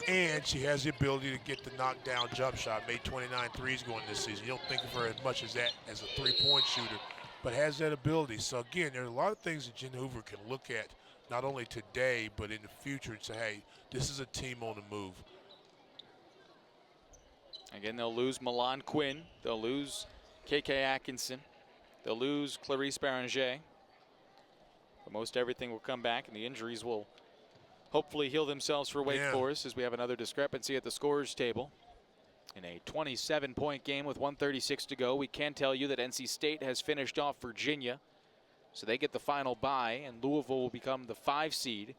and she has the ability to get the knockdown jump shot. Made 29 threes going this season. You don't think of her as much as that as a 3-point shooter, but has that ability. So again, there are a lot of things that Jen Hoover can look at, not only today, but in the future, and say, hey, this is a team on the move. Again, they'll lose Milan Quinn. They'll lose KK Atkinson. They'll lose Clarice Beranger. But most everything will come back, and the injuries will hopefully heal themselves for Wake Forest, as we have another discrepancy at the scorers table. In a 27-point game with 1:36 to go, we can tell you that NC State has finished off Virginia, so they get the final bye, and Louisville will become the 5 seed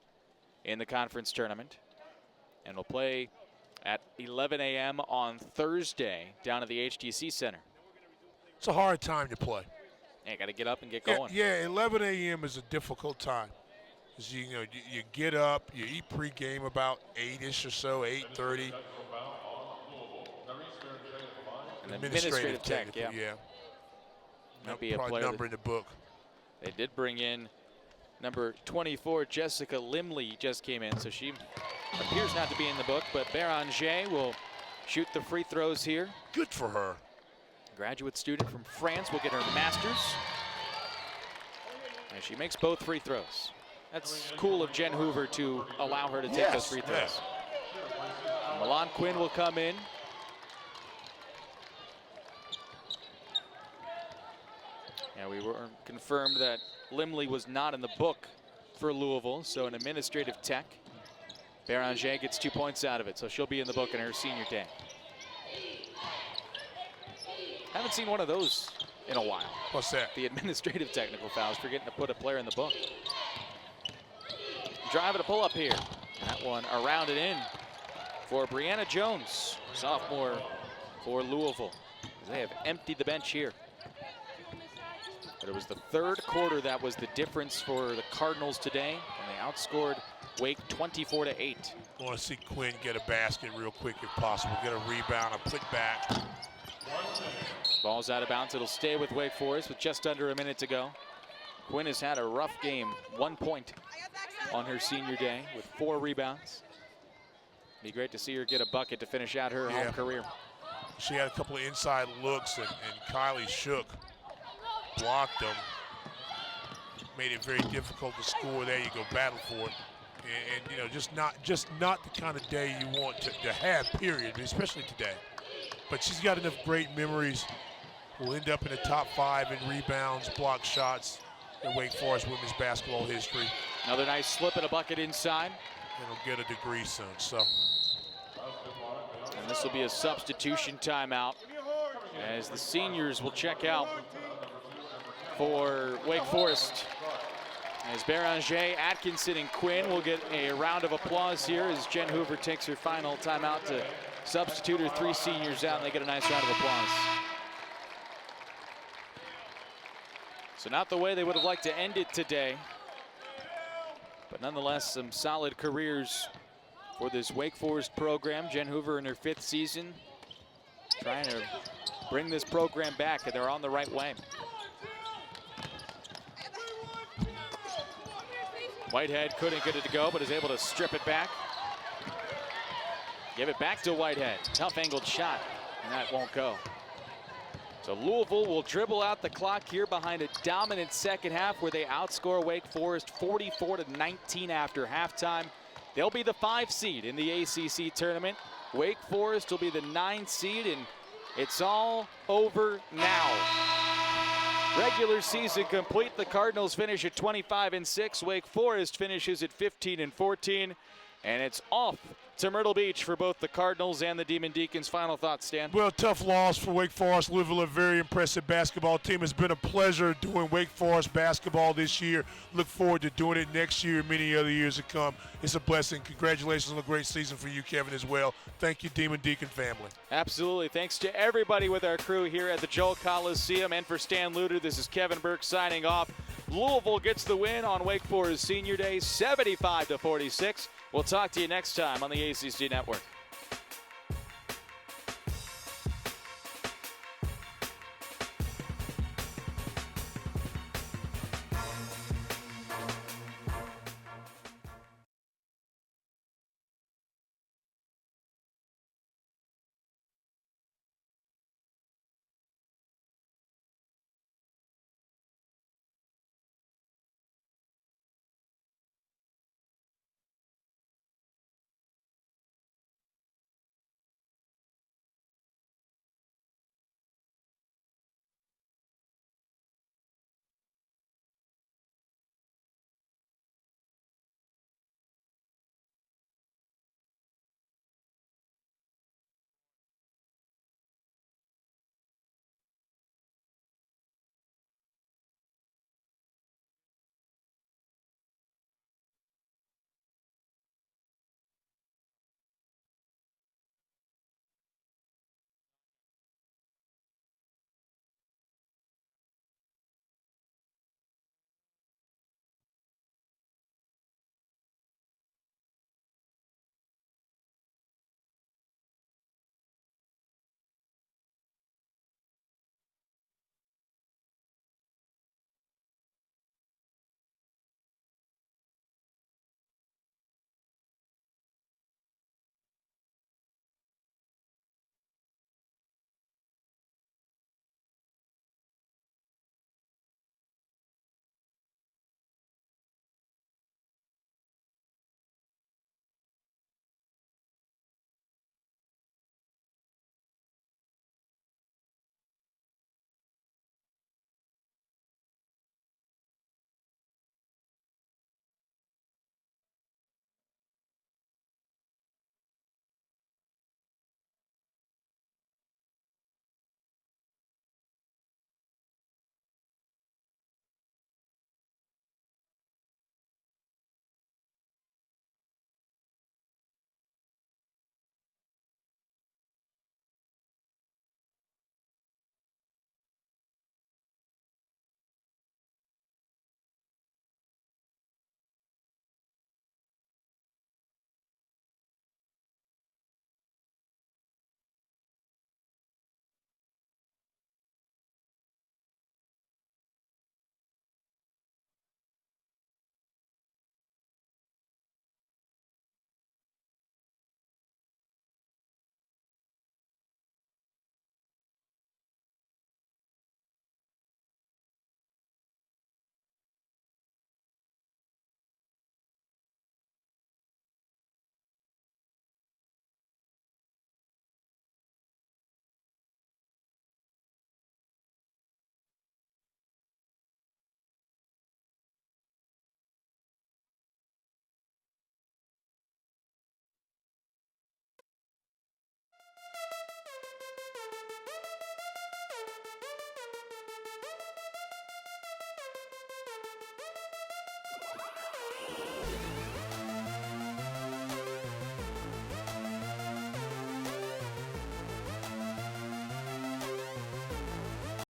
in the conference tournament. And will play at 11 a.m. on Thursday down at the HTC Center. It's a hard time to play. Yeah, got to get up and get going. Yeah, 11 a.m. is a difficult time. You get up, you eat pregame about 8-ish or so, 8:30. Administrative tech, technical, yeah. Might be a Probably player number in the book. They did bring in number 24, Jessica Limley, just came in, so she appears not to be in the book, but Béranger will shoot the free throws here. Good for her. Graduate student from France will get her master's. And she makes both free throws. That's cool of Jen Hoover to allow her to take those free throws. Yes. Milan Quinn will come in. Yeah, we were confirmed that Limley was not in the book for Louisville, so an administrative tech. Béranger gets 2 points out of it, so she'll be in the book in her senior day. Haven't seen one of those in a while. What's that? The administrative technical fouls, forgetting to put a player in the book. Driving a pull up here. That one around and in for Brianna Jones, sophomore for Louisville. They have emptied the bench here. But it was the third quarter that was the difference for the Cardinals today, and they outscored Wake 24-8. I want to see Quinn get a basket real quick if possible. Get a rebound, a put back. Ball's out of bounds. It'll stay with Wake Forest with just under a minute to go. Quinn has had a rough game. 1 point on her senior day with 4 rebounds. Be great to see her get a bucket to finish out her home career. She had a couple of inside looks, and Kylie Shook blocked them. Made it very difficult to score. There you go, battle for it. And you know, just not the kind of day you want to have, period, especially today. But she's got enough great memories. Will end up in the top 5 in rebounds, block shots in Wake Forest women's basketball history. Another nice slip and a bucket inside. And will get a degree soon. So. And this will be a substitution timeout as the seniors will check out for Wake Forest. As Béranger, Atkinson, and Quinn will get a round of applause here as Jen Hoover takes her final timeout to substitute her 3 seniors out, and they get a nice round of applause. So not the way they would have liked to end it today, but nonetheless some solid careers for this Wake Forest program. Jen Hoover in her 5th season, trying to bring this program back, and they're on the right way. Whitehead couldn't get it to go, but is able to strip it back. Give it back to Whitehead. Tough angled shot, and that won't go. So Louisville will dribble out the clock here behind a dominant second half where they outscore Wake Forest 44-19 after halftime. They'll be the 5 seed in the ACC tournament. Wake Forest will be the 9 seed, and it's all over now. Regular season complete. The Cardinals finish at 25-6. Wake Forest finishes at 15-14. And it's off to Myrtle Beach for both the Cardinals and the Demon Deacons. Final thoughts, Stan? Well, tough loss for Wake Forest. Louisville, a very impressive basketball team. It's been a pleasure doing Wake Forest basketball this year. Look forward to doing it next year and many other years to come. It's a blessing. Congratulations on a great season for you, Kevin, as well. Thank you, Demon Deacon family. Absolutely. Thanks to everybody with our crew here at the Joel Coliseum. And for Stan Luter, this is Kevin Burke signing off. Louisville gets the win on Wake Forest Senior Day, 75-46. We'll talk to you next time on the ACC Network.